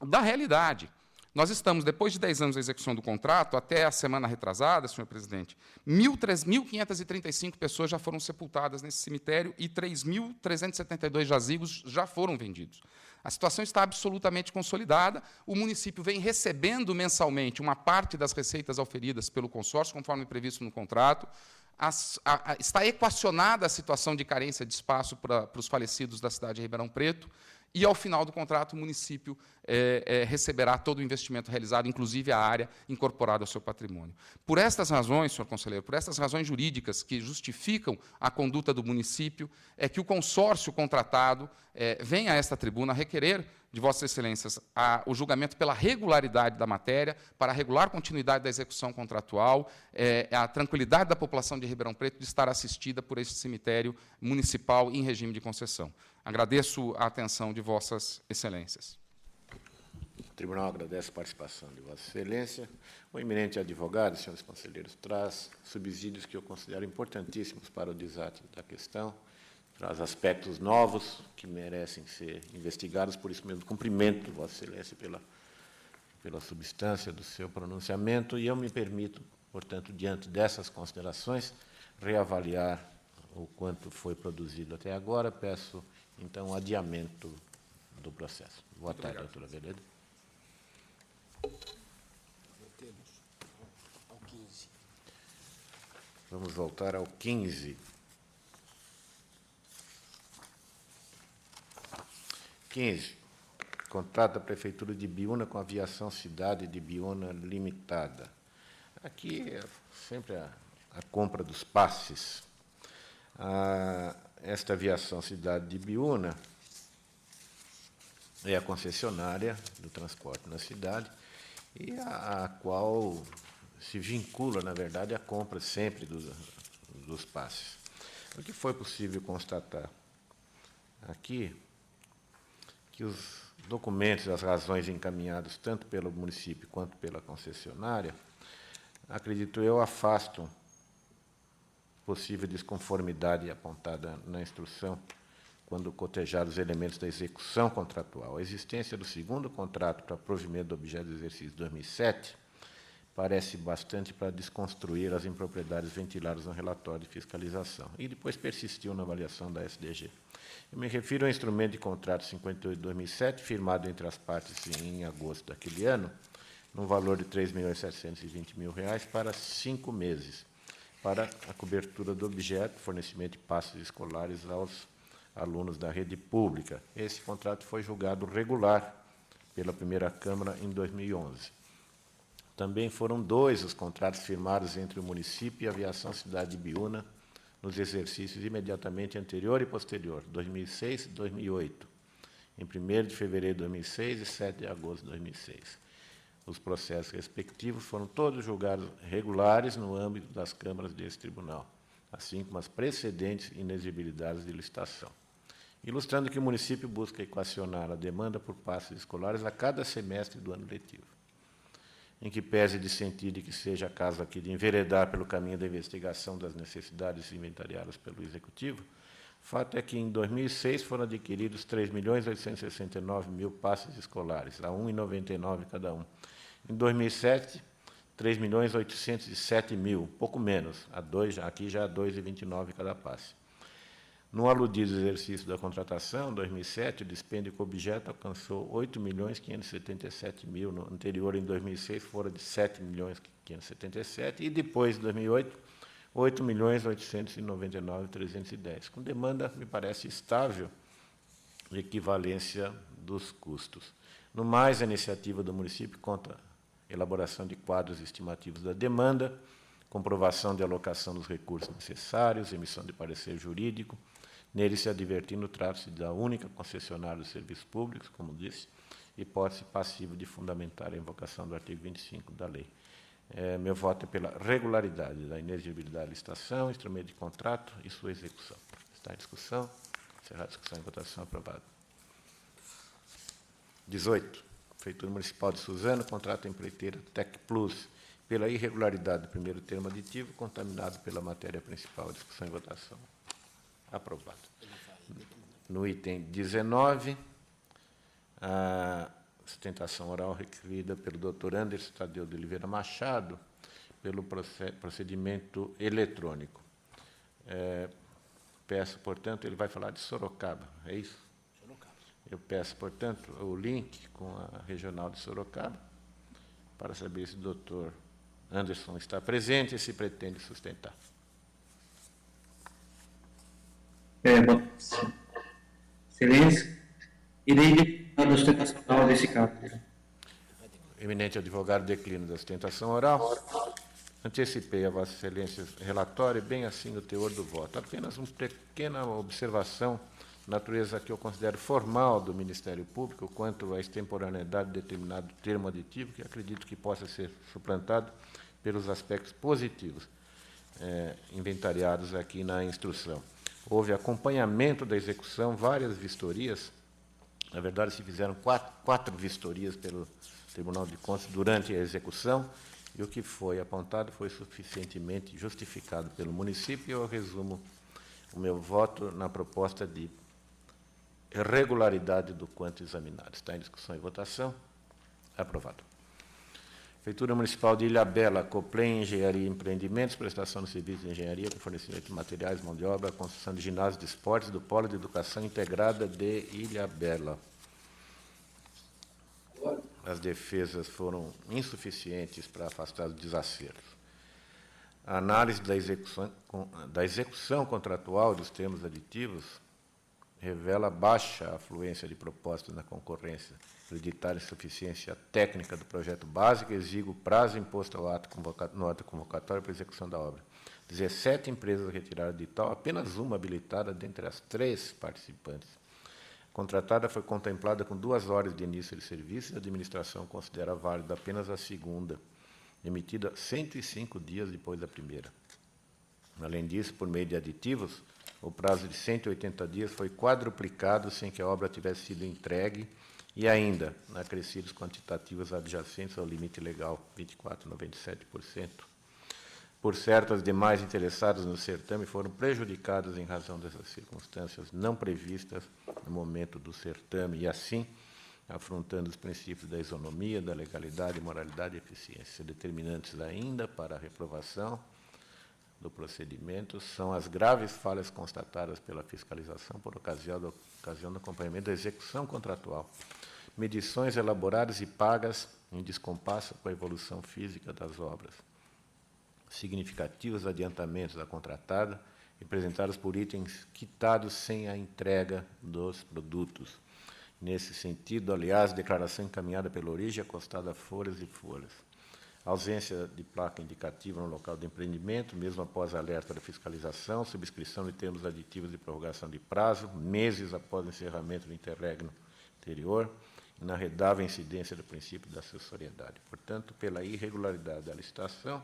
da realidade. Nós estamos, depois de 10 anos da execução do contrato, até a semana retrasada, senhor presidente, 1.535 pessoas já foram sepultadas nesse cemitério e 3.372 jazigos já foram vendidos. A situação está absolutamente consolidada, o município vem recebendo mensalmente uma parte das receitas auferidas pelo consórcio, conforme previsto no contrato, está equacionada a situação de carência de espaço para os falecidos da cidade de Ribeirão Preto, e, ao final do contrato, o município receberá todo o investimento realizado, inclusive a área incorporada ao seu patrimônio. Por estas razões, senhor conselheiro, por estas razões jurídicas que justificam a conduta do município, é que o consórcio contratado vem a esta tribuna requerer de Vossas Excelências o julgamento pela regularidade da matéria, para a regular continuidade da execução contratual, a tranquilidade da população de Ribeirão Preto de estar assistida por este cemitério municipal em regime de concessão. Agradeço a atenção de Vossas Excelências. O Tribunal agradece a participação de Vossa Excelência. O eminente advogado, senhores conselheiros, traz subsídios que eu considero importantíssimos para o desate da questão, traz aspectos novos que merecem ser investigados, por isso mesmo, cumprimento, Vossa Excelência, pela substância do seu pronunciamento, e eu me permito, portanto, diante dessas considerações, reavaliar o quanto foi produzido até agora. Peço, então, o adiamento do processo. Boa tarde, doutora Veleda. Vamos voltar ao 15. 15. Contrato da Prefeitura de Biúna com a Aviação Cidade de Biúna Limitada. Aqui é sempre a compra dos passes. Esta Aviação Cidade de Biúna é a concessionária do transporte na cidade e a qual se vincula, na verdade, à compra sempre dos passes. O que foi possível constatar aqui, que os documentos, as razões encaminhadas tanto pelo município quanto pela concessionária, acredito eu, afastam possível desconformidade apontada na instrução quando cotejados os elementos da execução contratual. A existência do segundo contrato para provimento do objeto do exercício 2007 parece bastante para desconstruir as impropriedades ventiladas no relatório de fiscalização e depois persistiu na avaliação da SDG. Eu me refiro ao instrumento de contrato 58/2007, firmado entre as partes em agosto daquele ano, no valor de R$ 3.720.000 para 5 meses, para a cobertura do objeto, fornecimento de passes escolares aos alunos da rede pública. Esse contrato foi julgado regular pela primeira Câmara em 2011. Também foram 2 os contratos firmados entre o município e a Aviação Cidade de Biúna nos exercícios imediatamente anterior e posterior, 2006 e 2008, em 1º de fevereiro de 2006 e 7 de agosto de 2006. Os processos respectivos foram todos julgados regulares no âmbito das câmaras desse tribunal, assim como as precedentes inexigibilidades de licitação. Ilustrando que o município busca equacionar a demanda por passes escolares a cada semestre do ano letivo. Em que pese de sentido que seja caso aqui de enveredar pelo caminho da investigação das necessidades inventariadas pelo Executivo, fato é que, em 2006, foram adquiridos 3.869.000 passes escolares, a R$ 1,99 cada um. Em 2007, 3.807.000, pouco menos, aqui já a R$ 2,29 cada passe. No aludido exercício da contratação, em 2007, o dispêndio com objeto alcançou 8.577.000, no anterior, em 2006, fora de 7.577.000, e depois, em 2008, 8.899.310, com demanda, me parece, estável de equivalência dos custos. No mais, a iniciativa do município conta elaboração de quadros estimativos da demanda, comprovação de alocação dos recursos necessários, emissão de parecer jurídico, nele se advertindo, trata-se da única concessionária dos serviços públicos, como disse, hipótese passiva de fundamentar a invocação do artigo 25 da lei. Meu voto é pela regularidade da inexigibilidade da licitação, instrumento de contrato e sua execução. Está em discussão. Encerrada a discussão e votação. Aprovado. 18. Prefeitura Municipal de Suzano contrata a empreiteira Tec Plus pela irregularidade do primeiro termo aditivo, contaminado pela matéria principal. Discussão e votação. Aprovado. No item 19, a sustentação oral requerida pelo Dr. Anderson Tadeu de Oliveira Machado, pelo procedimento eletrônico. Peço, portanto, ele vai falar de Sorocaba, é isso? Sorocaba. Eu peço, portanto, o link com a Regional de Sorocaba, para saber se o doutor Anderson está presente e se pretende sustentar. Excelência, irei dar a sustentação oral desse caso. Eminente advogado, declino da sustentação oral. Antecipei a Vossa Excelência relatório, bem assim o teor do voto. Apenas uma pequena observação, natureza que eu considero formal do Ministério Público, quanto à extemporaneidade de determinado termo aditivo, que acredito que possa ser suplantado pelos aspectos positivos inventariados aqui na instrução. Houve acompanhamento da execução, várias vistorias. Na verdade, se fizeram quatro vistorias pelo Tribunal de Contas durante a execução, e o que foi apontado foi suficientemente justificado pelo município, e eu resumo o meu voto na proposta de regularidade do quanto examinado. Está em discussão e votação. Aprovado. Prefeitura Municipal de Ilhabela, Coplem Engenharia e Empreendimentos, prestação de serviços de engenharia com fornecimento de materiais, mão de obra, construção de ginásio de esportes do Polo de Educação Integrada de Ilhabela. As defesas foram insuficientes para afastar os desacertos. A análise da execução contratual dos termos aditivos revela baixa afluência de propostas na concorrência, acreditar insuficiência técnica do projeto básico, exíguo prazo imposto ao no ato convocatório para execução da obra. 17 empresas retiraram de tal, apenas uma habilitada dentre as 3 participantes. A contratada foi contemplada com 2 horas de início de serviço e a administração considera válida apenas a segunda, emitida 105 dias depois da primeira. Além disso, por meio de aditivos, o prazo de 180 dias foi quadruplicado sem que a obra tivesse sido entregue e ainda, acrescidos quantitativos adjacentes ao limite legal, 24,97%. Por certo, as demais interessadas no certame foram prejudicadas em razão dessas circunstâncias não previstas no momento do certame e, assim, afrontando os princípios da isonomia, da legalidade, moralidade e eficiência. Determinantes ainda para a reprovação do procedimento são as graves falhas constatadas pela fiscalização por ocasião do acompanhamento da execução contratual, medições elaboradas e pagas em descompasso com a evolução física das obras, significativos adiantamentos da contratada representados por itens quitados sem a entrega dos produtos. Nesse sentido, aliás, declaração encaminhada pela origem acostada a folhas e folhas. ausência de placa indicativa no local de empreendimento, mesmo após alerta da fiscalização, subscrição de termos aditivos de prorrogação de prazo, meses após o encerramento do interregno anterior, inarredável incidência do princípio da acessoriedade. Portanto, pela irregularidade da licitação,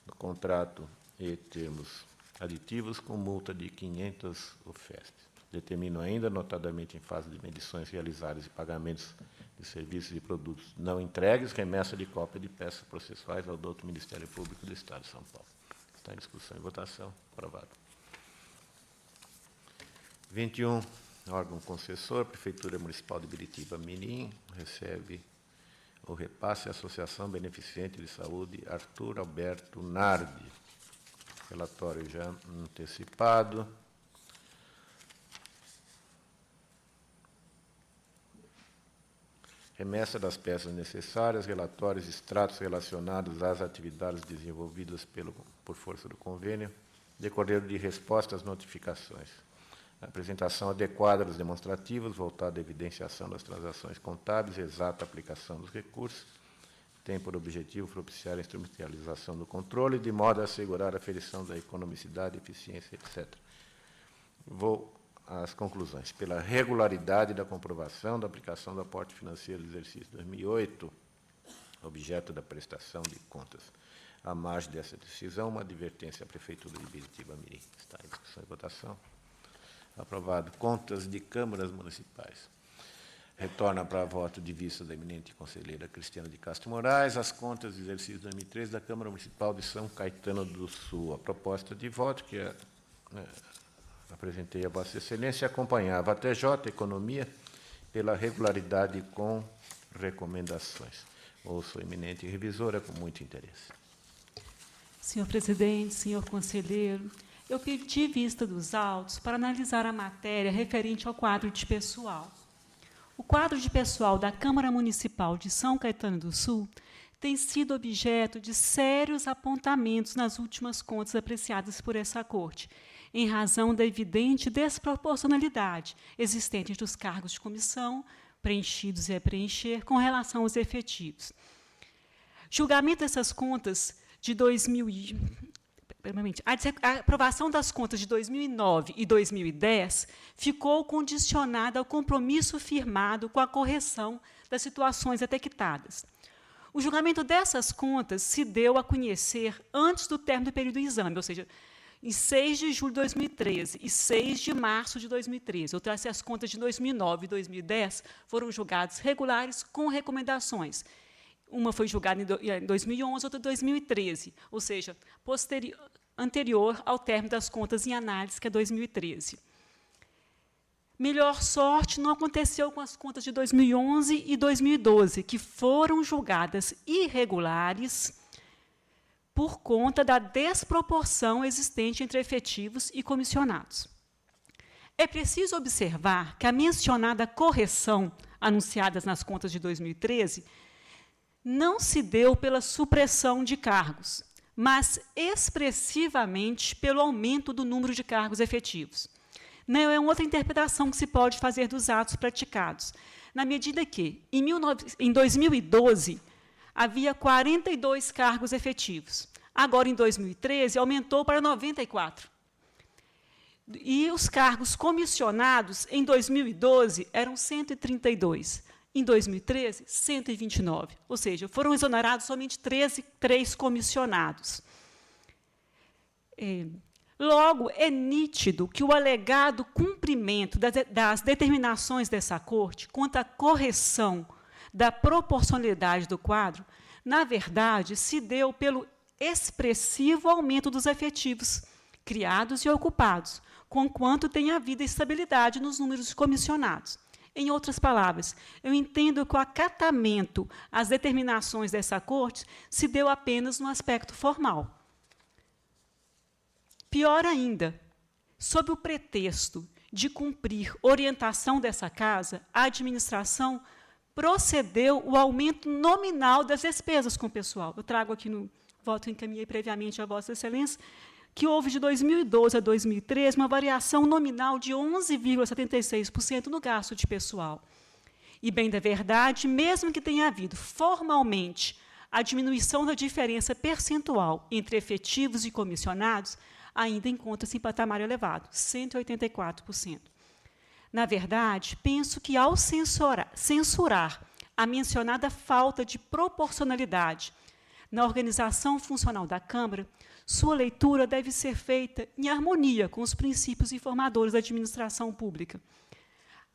no contrato e termos aditivos, com multa de 500 UFESP. Determino ainda, notadamente em fase de medições realizadas e pagamentos de serviços e produtos não entregues, remessa de cópia de peças processuais ao douto Ministério Público do Estado de São Paulo. Está em discussão e votação. Aprovado. 21, órgão concessor, Prefeitura Municipal de Biritiba Mirim, recebe o repasse à Associação Beneficente de Saúde Arthur Alberto Nardi. Relatório já antecipado. Remessa das peças necessárias, relatórios e extratos relacionados às atividades desenvolvidas por força do convênio, decorrer de resposta às notificações. Apresentação adequada dos demonstrativos, voltada à evidenciação das transações contábeis, exata aplicação dos recursos, tem por objetivo propiciar a instrumentalização do controle, de modo a assegurar a aferição da economicidade, eficiência, etc. Vou às conclusões. Pela regularidade da comprovação da aplicação do aporte financeiro do exercício 2008, objeto da prestação de contas. À margem dessa decisão, uma advertência à Prefeitura de Biritiba Mirim. Está em discussão e votação. Aprovado. Contas de câmaras municipais. Retorna para voto de vista da eminente conselheira Cristiana de Castro Moraes as contas do exercício 2013 da Câmara Municipal de São Caetano do Sul. A proposta de voto que apresentei a Vossa Excelência acompanhava a TJ Economia pela regularidade com recomendações. Ouço a eminente revisora com muito interesse. Senhor presidente, senhor conselheiro, eu pedi vista dos autos para analisar a matéria referente ao quadro de pessoal. O quadro de pessoal da Câmara Municipal de São Caetano do Sul tem sido objeto de sérios apontamentos nas últimas contas apreciadas por essa Corte, em razão da evidente desproporcionalidade existente entre os cargos de comissão, preenchidos e a preencher, com relação aos efetivos. Julgamento dessas contas de a aprovação das contas de 2009 e 2010 ficou condicionada ao compromisso firmado com a correção das situações detectadas. O julgamento dessas contas se deu a conhecer antes do término do período do exame, ou seja, em 6 de julho de 2013 e 6 de março de 2013. Ou seja, as contas de 2009 e 2010 foram julgadas regulares com recomendações. Uma foi julgada em 2011, outra em 2013, ou seja, anterior ao término das contas em análise, que é 2013. Melhor sorte não aconteceu com as contas de 2011 e 2012, que foram julgadas irregulares por conta da desproporção existente entre efetivos e comissionados. É preciso observar que a mencionada correção anunciada nas contas de 2013 não se deu pela supressão de cargos, mas expressivamente pelo aumento do número de cargos efetivos. Não é outra interpretação que se pode fazer dos atos praticados, na medida que, em 2012, havia 42 cargos efetivos. Agora, em 2013, aumentou para 94. E os cargos comissionados, em 2012, eram 132. Em 2013, 129. Ou seja, foram exonerados somente 3 comissionados. Logo, é nítido que o alegado cumprimento das determinações dessa Corte quanto à correção da proporcionalidade do quadro, na verdade, se deu pelo expressivo aumento dos efetivos criados e ocupados, conquanto tenha havido estabilidade nos números comissionados. Em outras palavras, eu entendo que o acatamento às determinações dessa Corte se deu apenas no aspecto formal. Pior ainda, sob o pretexto de cumprir orientação dessa Casa, a administração procedeu o aumento nominal das despesas com o pessoal. Eu trago aqui no voto, encaminhei previamente a Vossa Excelência, que houve de 2012 a 2013 uma variação nominal de 11,76% no gasto de pessoal. E, bem da verdade, mesmo que tenha havido formalmente a diminuição da diferença percentual entre efetivos e comissionados ainda encontra-se em patamar elevado, 184%. Na verdade, penso que, ao censurar a mencionada falta de proporcionalidade na organização funcional da Câmara, sua leitura deve ser feita em harmonia com os princípios informadores da administração pública.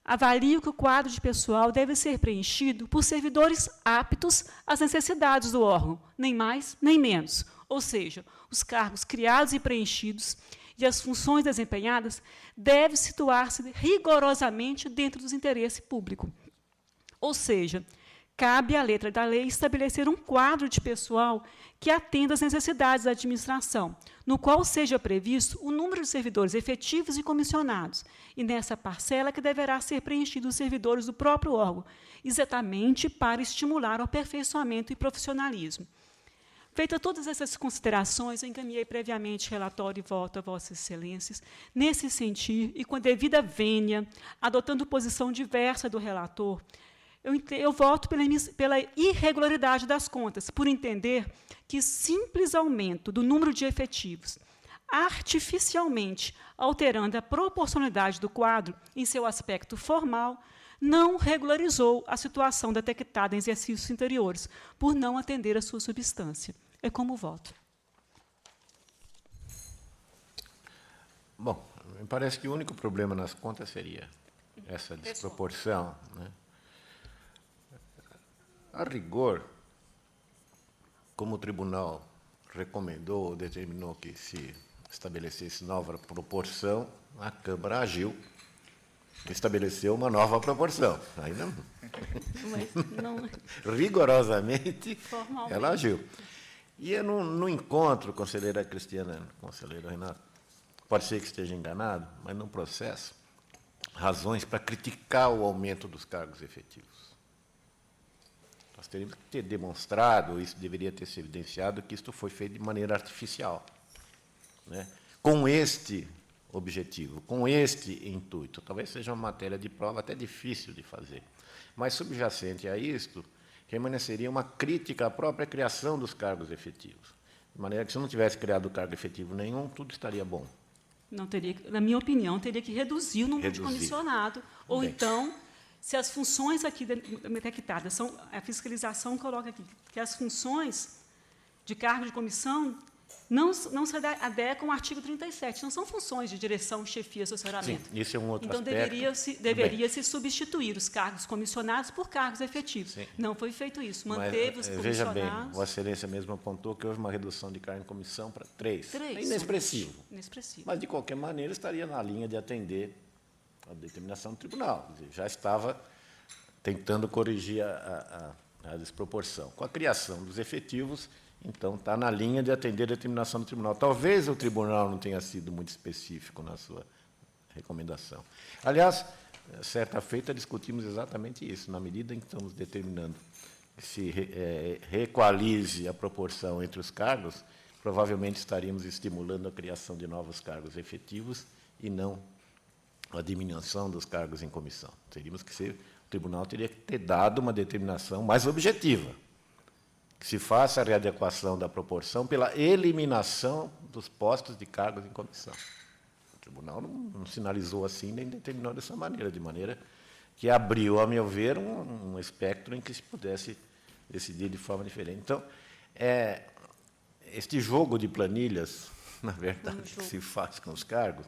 Avalio que o quadro de pessoal deve ser preenchido por servidores aptos às necessidades do órgão, nem mais nem menos, ou seja, os cargos criados e preenchidos e as funções desempenhadas devem situar-se rigorosamente dentro dos interesses públicos. Ou seja, cabe à letra da lei estabelecer um quadro de pessoal que atenda às necessidades da administração, no qual seja previsto o número de servidores efetivos e comissionados, e nessa parcela que deverá ser preenchido os servidores do próprio órgão, exatamente para estimular o aperfeiçoamento e profissionalismo. Feita todas essas considerações, eu encaminhei previamente relatório e voto a Vossas Excelências, nesse sentido, e com devida vênia, adotando posição diversa do relator, eu voto pela irregularidade das contas, por entender que simples aumento do número de efetivos, artificialmente alterando a proporcionalidade do quadro em seu aspecto formal, não regularizou a situação detectada em exercícios anteriores, por não atender a sua substância. É como voto. Bom, me parece que o único problema nas contas seria essa desproporção, né? A rigor, como o tribunal recomendou ou determinou que se estabelecesse nova proporção, a Câmara agiu, estabeleceu uma nova proporção. Ainda não. Rigorosamente, ela agiu. E no encontro, conselheira Cristiana, conselheiro Renato, pode ser que esteja enganado, mas no processo, razões para criticar o aumento dos cargos efetivos. Nós teríamos que ter demonstrado, isso deveria ter se evidenciado, que isto foi feito de maneira artificial, né? Com este objetivo, com este intuito. Talvez seja uma matéria de prova até difícil de fazer, mas subjacente a isto, permaneceria uma crítica à própria criação dos cargos efetivos. De maneira que, se não tivesse criado cargo efetivo nenhum, tudo estaria bom. Não teria, na minha opinião, teria que reduzir o número de comissionado, ou Bem. então, se as funções aqui detectadas são, a fiscalização coloca aqui que as funções de cargo de comissão não se adequam ao artigo 37, não são funções de direção, chefia, assessoramento. Sim, isso é um outro então, aspecto. deveria-se substituir os cargos comissionados por cargos efetivos. Sim. Não foi feito isso. Manteve os comissionados. Veja bem, Vossa Excelência mesmo apontou que houve uma redução de cargo em comissão para 3. É inexpressivo. Inexpressivo. Mas, de qualquer maneira, estaria na linha de atender a determinação do tribunal. Quer dizer, já estava tentando corrigir a desproporção. Com a criação dos efetivos, então, está na linha de atender a determinação do tribunal. Talvez o tribunal não tenha sido muito específico na sua recomendação. Aliás, certa feita, discutimos exatamente isso. Na medida em que estamos determinando que se reequalize a proporção entre os cargos, provavelmente estaríamos estimulando a criação de novos cargos efetivos e não a diminuição dos cargos em comissão. O tribunal teria que ter dado uma determinação mais objetiva, que se faça a readequação da proporção pela eliminação dos postos de cargos em comissão. O tribunal não sinalizou assim, nem determinou dessa maneira, de maneira que abriu, a meu ver, um espectro em que se pudesse decidir de forma diferente. Então, este jogo de planilhas, na verdade, que se faz com os cargos,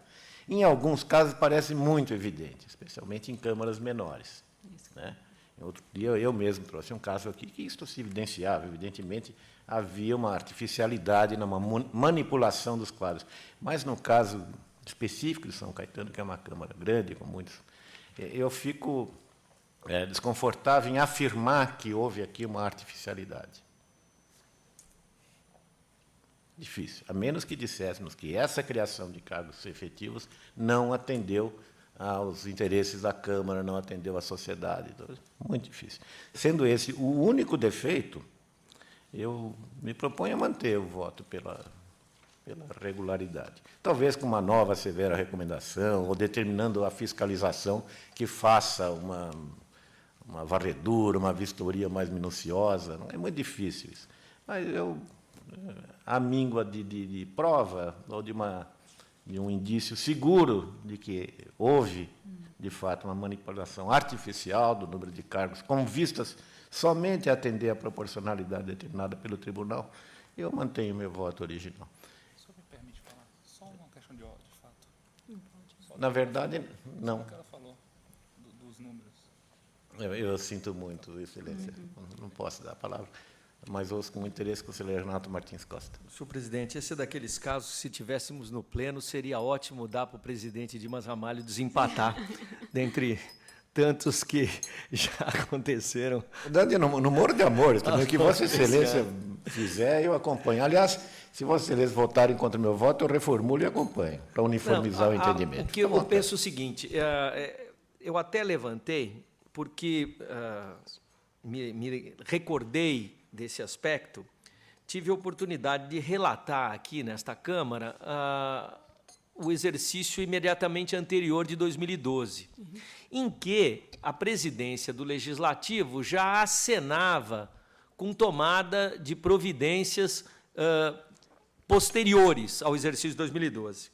em alguns casos parece muito evidente, especialmente em câmaras menores, né? Outro dia, eu mesmo trouxe um caso aqui que isto se evidenciava. Evidentemente, havia uma artificialidade, uma manipulação dos quadros. Mas, no caso específico de São Caetano, que é uma Câmara grande, com muitos, eu fico desconfortável em afirmar que houve aqui uma artificialidade. Difícil. A menos que disséssemos que essa criação de cargos efetivos não atendeu aos interesses da Câmara, não atendeu à sociedade. Então, muito difícil. Sendo esse o único defeito, eu me proponho a manter o voto pela regularidade. Talvez com uma nova severa recomendação, ou determinando a fiscalização que faça uma varredura, uma vistoria mais minuciosa. Não é muito difícil isso. Mas a míngua de prova ou de um indício seguro de que houve, de fato, uma manipulação artificial do número de cargos, com vistas somente a atender à proporcionalidade determinada pelo tribunal, eu mantenho meu voto original. O senhor me permite falar? Só uma questão de ordem, de fato. Na verdade, não. O que ela falou dos números. Eu sinto muito, Excelência. Não posso dar a palavra, mas ouço com interesse o conselheiro Renato Martins Costa. Senhor presidente, esse é daqueles casos que, se tivéssemos no pleno, seria ótimo dar para o presidente Dimas Ramalho desempatar, dentre tantos que já aconteceram. Verdade, no Moro de Amores, também, o que Vossa Excelência fizer, eu acompanho. Aliás, se Vossa Excelência votarem contra o meu voto, eu reformulo e acompanho, para uniformizar o entendimento. O que eu penso é o seguinte, eu até levantei, porque me recordei desse aspecto, tive a oportunidade de relatar aqui nesta Câmara o exercício imediatamente anterior de 2012, em que a presidência do Legislativo já acenava com tomada de providências posteriores ao exercício de 2012.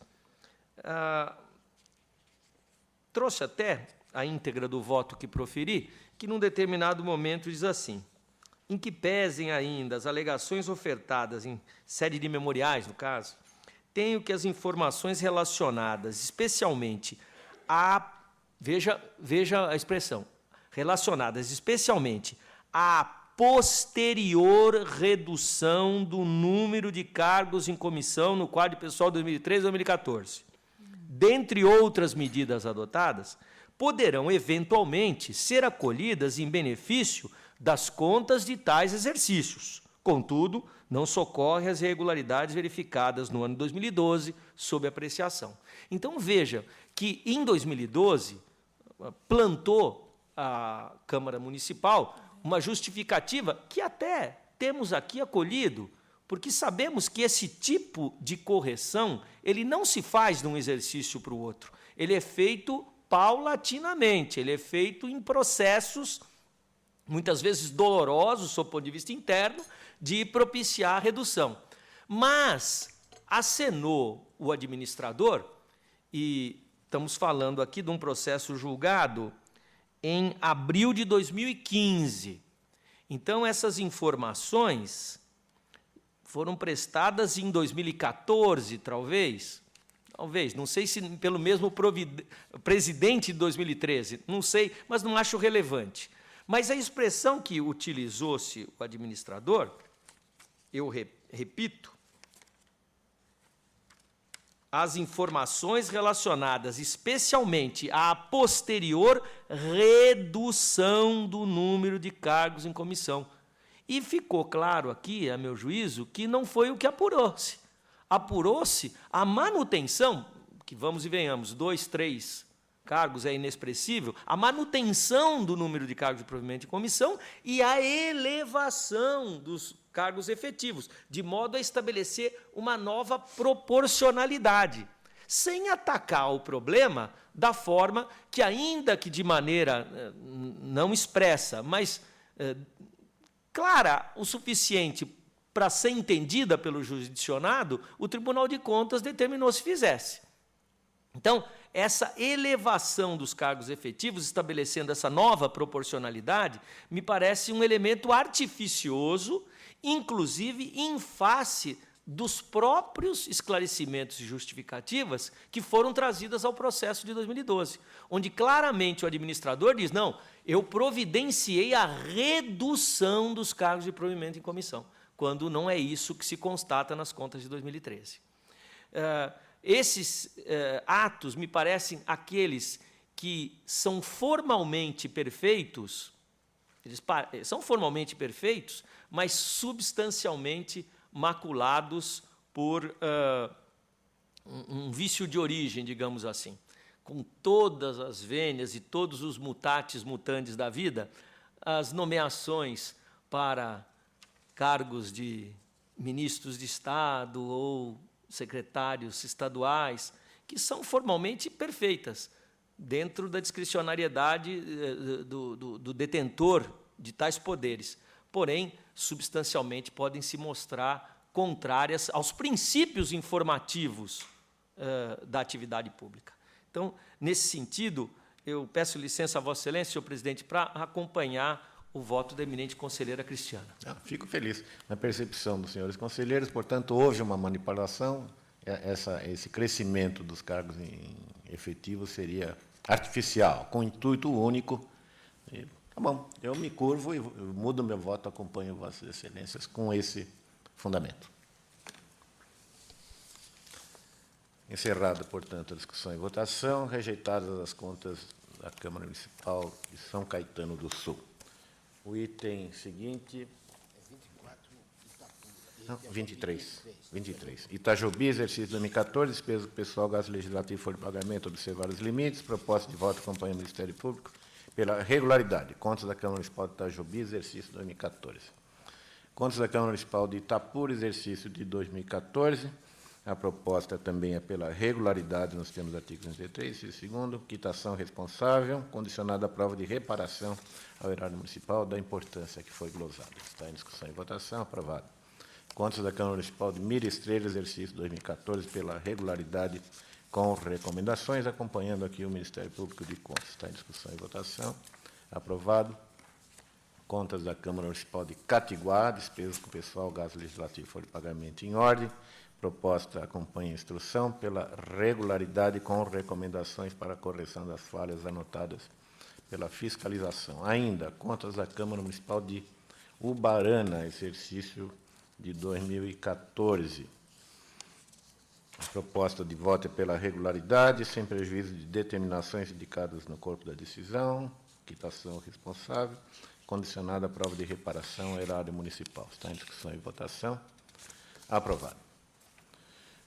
Trouxe até a íntegra do voto que proferi, que, num determinado momento, diz assim: em que pesem ainda as alegações ofertadas em sede de memoriais, no caso, tenho que as informações relacionadas, especialmente veja a expressão, relacionadas especialmente à posterior redução do número de cargos em comissão no quadro pessoal 2013 e 2014, dentre outras medidas adotadas, poderão eventualmente ser acolhidas em benefício das contas de tais exercícios. Contudo, não socorre as irregularidades verificadas no ano 2012 sob apreciação. Então, veja que, em 2012, plantou a Câmara Municipal uma justificativa que até temos aqui acolhido, porque sabemos que esse tipo de correção ele não se faz de um exercício para o outro. Ele é feito paulatinamente, ele é feito em processos, muitas vezes dolorosos, sob o ponto de vista interno, de propiciar a redução. Mas acenou o administrador, e estamos falando aqui de um processo julgado em abril de 2015. Então, essas informações foram prestadas em 2014, talvez, não sei se pelo mesmo presidente de 2013, não sei, mas não acho relevante. Mas a expressão que utilizou-se o administrador, eu repito, as informações relacionadas especialmente à posterior redução do número de cargos em comissão. E ficou claro aqui, a meu juízo, que não foi o que apurou-se. Apurou-se a manutenção, que vamos e venhamos, 2, 3 cargos é inexpressível, a manutenção do número de cargos de provimento em comissão e a elevação dos cargos efetivos, de modo a estabelecer uma nova proporcionalidade, sem atacar o problema da forma que, ainda que de maneira não expressa, mas clara o suficiente para ser entendida pelo jurisdicionado, o Tribunal de Contas determinou se fizesse. Então, essa elevação dos cargos efetivos, estabelecendo essa nova proporcionalidade, me parece um elemento artificioso, inclusive em face dos próprios esclarecimentos e justificativas que foram trazidas ao processo de 2012, onde claramente o administrador diz, não, eu providenciei a redução dos cargos de provimento em comissão, quando não é isso que se constata nas contas de 2013. Esses atos me parecem aqueles que são formalmente perfeitos, são formalmente perfeitos, mas substancialmente maculados por um vício de origem, digamos assim. Com todas as vênias e todos os mutatis mutandis da vida, as nomeações para cargos de ministros de Estado ou secretários estaduais, que são formalmente perfeitas, dentro da discricionariedade do detentor de tais poderes. porém, substancialmente podem se mostrar contrárias aos princípios informativos da atividade pública. Então, nesse sentido, eu peço licença a Vossa Excelência, senhor presidente, para acompanhar o voto da eminente conselheira Cristiana. Fico feliz. Na percepção dos senhores conselheiros, portanto, houve uma manipulação, esse crescimento dos cargos em efetivo seria artificial, com intuito único. E, tá bom, eu me curvo e mudo meu voto, acompanho Vossas Excelências com esse fundamento. Encerrada, portanto, a discussão e votação, rejeitadas as contas da Câmara Municipal de São Caetano do Sul. O item seguinte... 23. Itajobi, exercício 2014, despesa pessoal, gasto legislativo, folha de pagamento, observar os limites, proposta de voto acompanha o Ministério Público pela regularidade. Contas da Câmara Municipal de Itajobi, exercício 2014. Contas da Câmara Municipal de Itapura, exercício de 2014. A proposta também é pela regularidade nos termos do artigo 33, inciso 2º, quitação responsável, condicionada à prova de reparação ao erário municipal da importância que foi glosada. Está em discussão e votação, aprovado. Contas da Câmara Municipal de Mira Estrela, exercício 2014, pela regularidade com recomendações, acompanhando aqui o Ministério Público de Contas. Está em discussão e votação, aprovado. Contas da Câmara Municipal de Catiguá, despesas com pessoal, gasto legislativo, folha de pagamento em ordem. Proposta acompanha a instrução pela regularidade com recomendações para a correção das falhas anotadas pela fiscalização. Ainda, contas da Câmara Municipal de Ubarana, exercício de 2014. A proposta de voto é pela regularidade, sem prejuízo de determinações indicadas no corpo da decisão, quitação responsável, condicionada à prova de reparação ao erário municipal. Está em discussão e votação. Aprovado.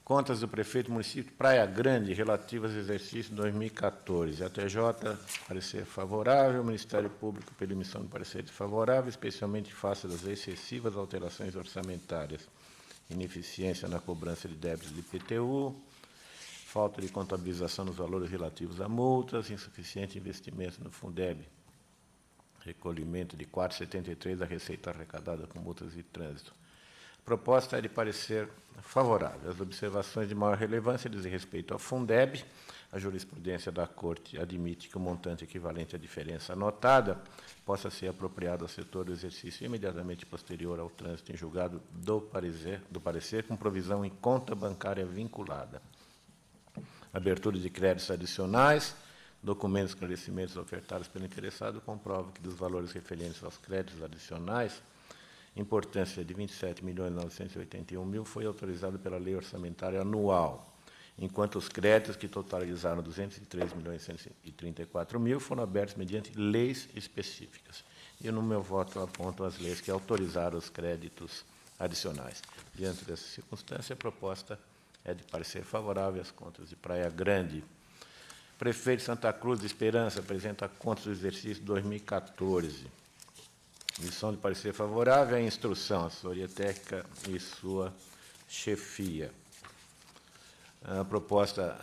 Contas do prefeito do município de Praia Grande, relativas ao exercício 2014. A TJ, parecer favorável. O Ministério Público, pela emissão de parecer desfavorável, especialmente face das excessivas alterações orçamentárias, ineficiência na cobrança de débitos de IPTU, falta de contabilização dos valores relativos a multas, insuficiente investimento no Fundeb, recolhimento de 4,73 da receita arrecadada com multas de trânsito. A proposta é de parecer favorável. As observações de maior relevância dizem respeito ao Fundeb. A jurisprudência da Corte admite que o montante equivalente à diferença anotada possa ser apropriado ao setor do exercício imediatamente posterior ao trânsito em julgado do parecer com provisão em conta bancária vinculada. Abertura de créditos adicionais. Documentos e esclarecimentos ofertados pelo interessado comprovam que dos valores referentes aos créditos adicionais, importância de 27.981.000 foi autorizado pela Lei Orçamentária Anual, enquanto os créditos, que totalizaram 203.134.000, foram abertos mediante leis específicas. E, no meu voto, aponto as leis que autorizaram os créditos adicionais. Diante dessa circunstância, a proposta é de parecer favorável às contas de Praia Grande. Prefeito de Santa Cruz de Esperança apresenta contas do exercício 2014. Missão de parecer favorável à instrução, assessoria técnica e sua chefia. A proposta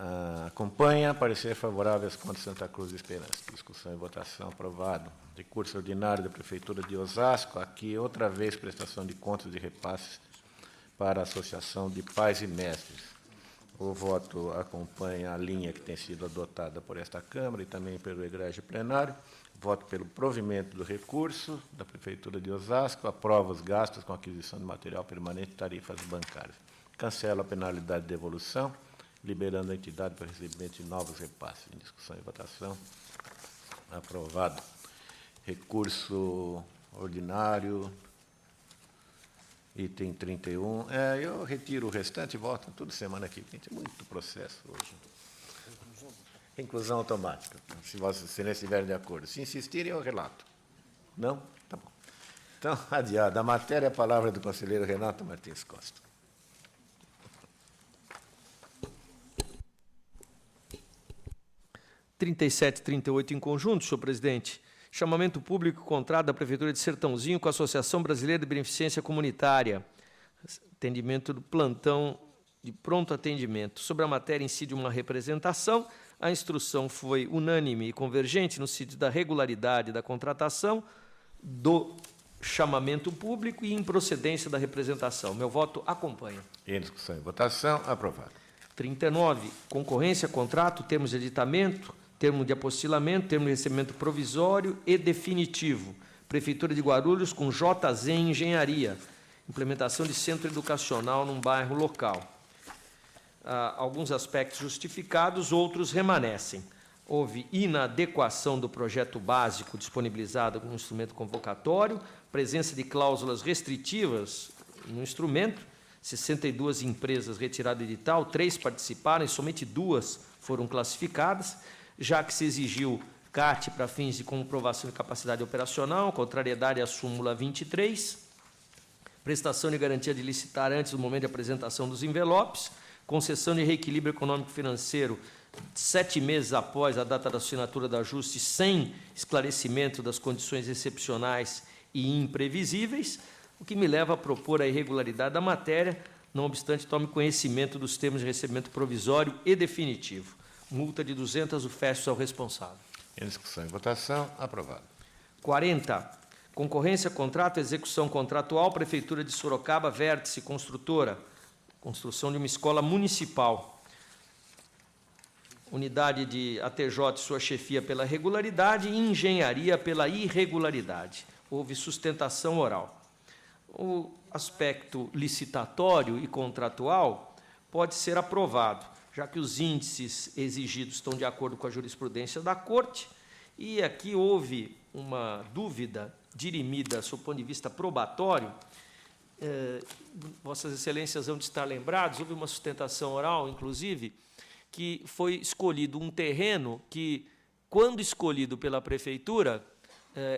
acompanha, parecer favorável às contas de Santa Cruz de Esperança. Discussão e votação, aprovado. Recurso ordinário da Prefeitura de Osasco, aqui outra vez prestação de contas de repasses para a Associação de Pais e Mestres. O voto acompanha a linha que tem sido adotada por esta Câmara e também pelo egrégio plenário. Voto pelo provimento do recurso da Prefeitura de Osasco, aprova os gastos com aquisição de material permanente e tarifas bancárias. Cancela a penalidade de devolução, liberando a entidade para recebimento de novos repasses. Em discussão e votação, aprovado. Recurso ordinário, item 31. Eu retiro o restante e volto tudo semana que vem. Tem muito processo hoje. Inclusão automática, se Vossa Excelência estiverem de acordo. Se insistirem, eu relato. Não? Tá bom. Então, adiado. A matéria, a palavra do conselheiro Renato Martins Costa. – 37 e 38 em conjunto, senhor presidente. Chamamento público e contrato da Prefeitura de Sertãozinho com a Associação Brasileira de Beneficência Comunitária. Atendimento do plantão de pronto atendimento. Sobre a matéria incide uma representação. A instrução foi unânime e convergente no sentido da regularidade da contratação do chamamento público e improcedência da representação. Meu voto acompanha. Em discussão e votação, aprovado. 39, concorrência, contrato, termos de aditamento, termo de apostilamento, termo de recebimento provisório e definitivo. Prefeitura de Guarulhos com JZ Engenharia. Implementação de centro educacional num bairro local. Alguns aspectos justificados, outros remanescem. Houve inadequação do projeto básico disponibilizado como instrumento convocatório, presença de cláusulas restritivas no instrumento, 62 empresas retiraram do edital, 3 participaram e somente 2 foram classificadas, já que se exigiu CAT para fins de comprovação de capacidade operacional, contrariedade à súmula 23, prestação de garantia de licitar antes do momento de apresentação dos envelopes, concessão de reequilíbrio econômico-financeiro 7 meses após a data da assinatura do ajuste, sem esclarecimento das condições excepcionais e imprevisíveis, o que me leva a propor a irregularidade da matéria, não obstante tome conhecimento dos termos de recebimento provisório e definitivo. Multa de 200 UFES ao responsável. Em discussão e votação, aprovado. 40. Concorrência, contrato, execução contratual, Prefeitura de Sorocaba, Vértice Construtora, construção de uma escola municipal. Unidade de ATJ, sua chefia pela regularidade e engenharia pela irregularidade. Houve sustentação oral. O aspecto licitatório e contratual pode ser aprovado, já que os índices exigidos estão de acordo com a jurisprudência da Corte, e aqui houve uma dúvida dirimida, sob o ponto de vista probatório. Vossas Excelências vão estar lembrados, houve uma sustentação oral, inclusive, que foi escolhido um terreno que, quando escolhido pela Prefeitura,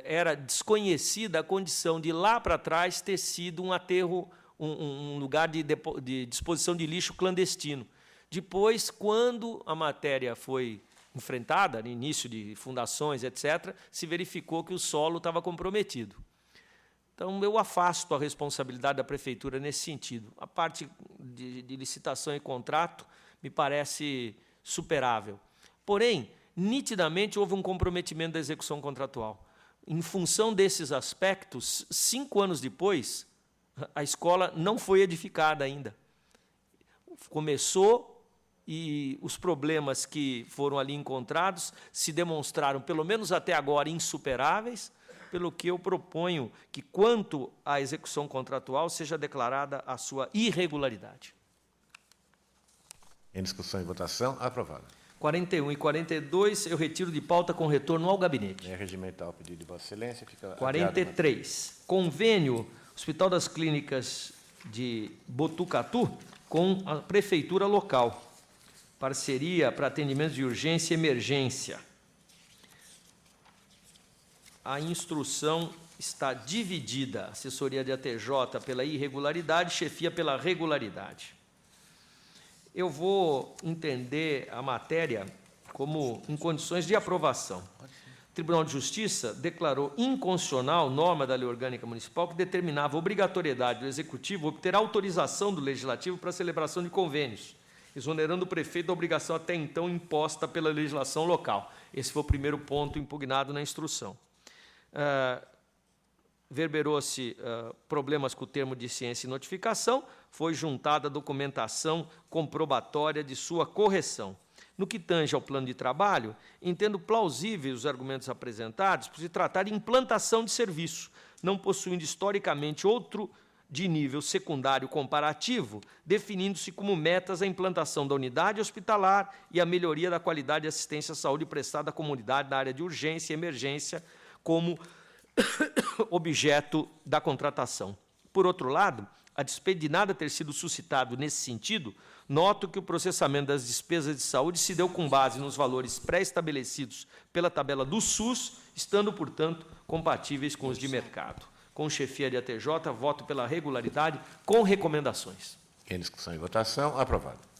era desconhecida a condição de lá para trás ter sido um aterro, um lugar de disposição de lixo clandestino. Depois, quando a matéria foi enfrentada, no início de fundações, etc., se verificou que o solo estava comprometido. Então, eu afasto a responsabilidade da Prefeitura nesse sentido. A parte de licitação e contrato me parece superável. Porém, nitidamente houve um comprometimento da execução contratual. Em função desses aspectos, 5 anos depois, a escola não foi edificada ainda. Começou e os problemas que foram ali encontrados se demonstraram, pelo menos até agora, insuperáveis, pelo que eu proponho que, quanto à execução contratual, seja declarada a sua irregularidade. Em discussão e votação, aprovado. 41 e 42, eu retiro de pauta com retorno ao gabinete. É regimental o pedido de Vossa Excelência. Fica 43, convênio Hospital das Clínicas de Botucatu com a Prefeitura local. Parceria para atendimento de urgência e emergência. A instrução está dividida, assessoria de ATJ pela irregularidade, chefia pela regularidade. Eu vou entender a matéria como em condições de aprovação. O Tribunal de Justiça declarou inconstitucional norma da Lei Orgânica Municipal que determinava a obrigatoriedade do Executivo obter autorização do Legislativo para a celebração de convênios, exonerando o prefeito da obrigação até então imposta pela legislação local. Esse foi o primeiro ponto impugnado na instrução. Verberou-se problemas com o termo de ciência e notificação, foi juntada a documentação comprobatória de sua correção. No que tange ao plano de trabalho, entendo plausíveis os argumentos apresentados por se tratar de implantação de serviço, não possuindo historicamente outro de nível secundário comparativo, definindo-se como metas a implantação da unidade hospitalar e a melhoria da qualidade de assistência à saúde prestada à comunidade na área de urgência e emergência como objeto da contratação. Por outro lado, a despeito de nada ter sido suscitado nesse sentido, noto que o processamento das despesas de saúde se deu com base nos valores pré-estabelecidos pela tabela do SUS, estando, portanto, compatíveis com os de mercado. Com chefia de ATJ, voto pela regularidade, com recomendações. Em discussão e votação, aprovado. –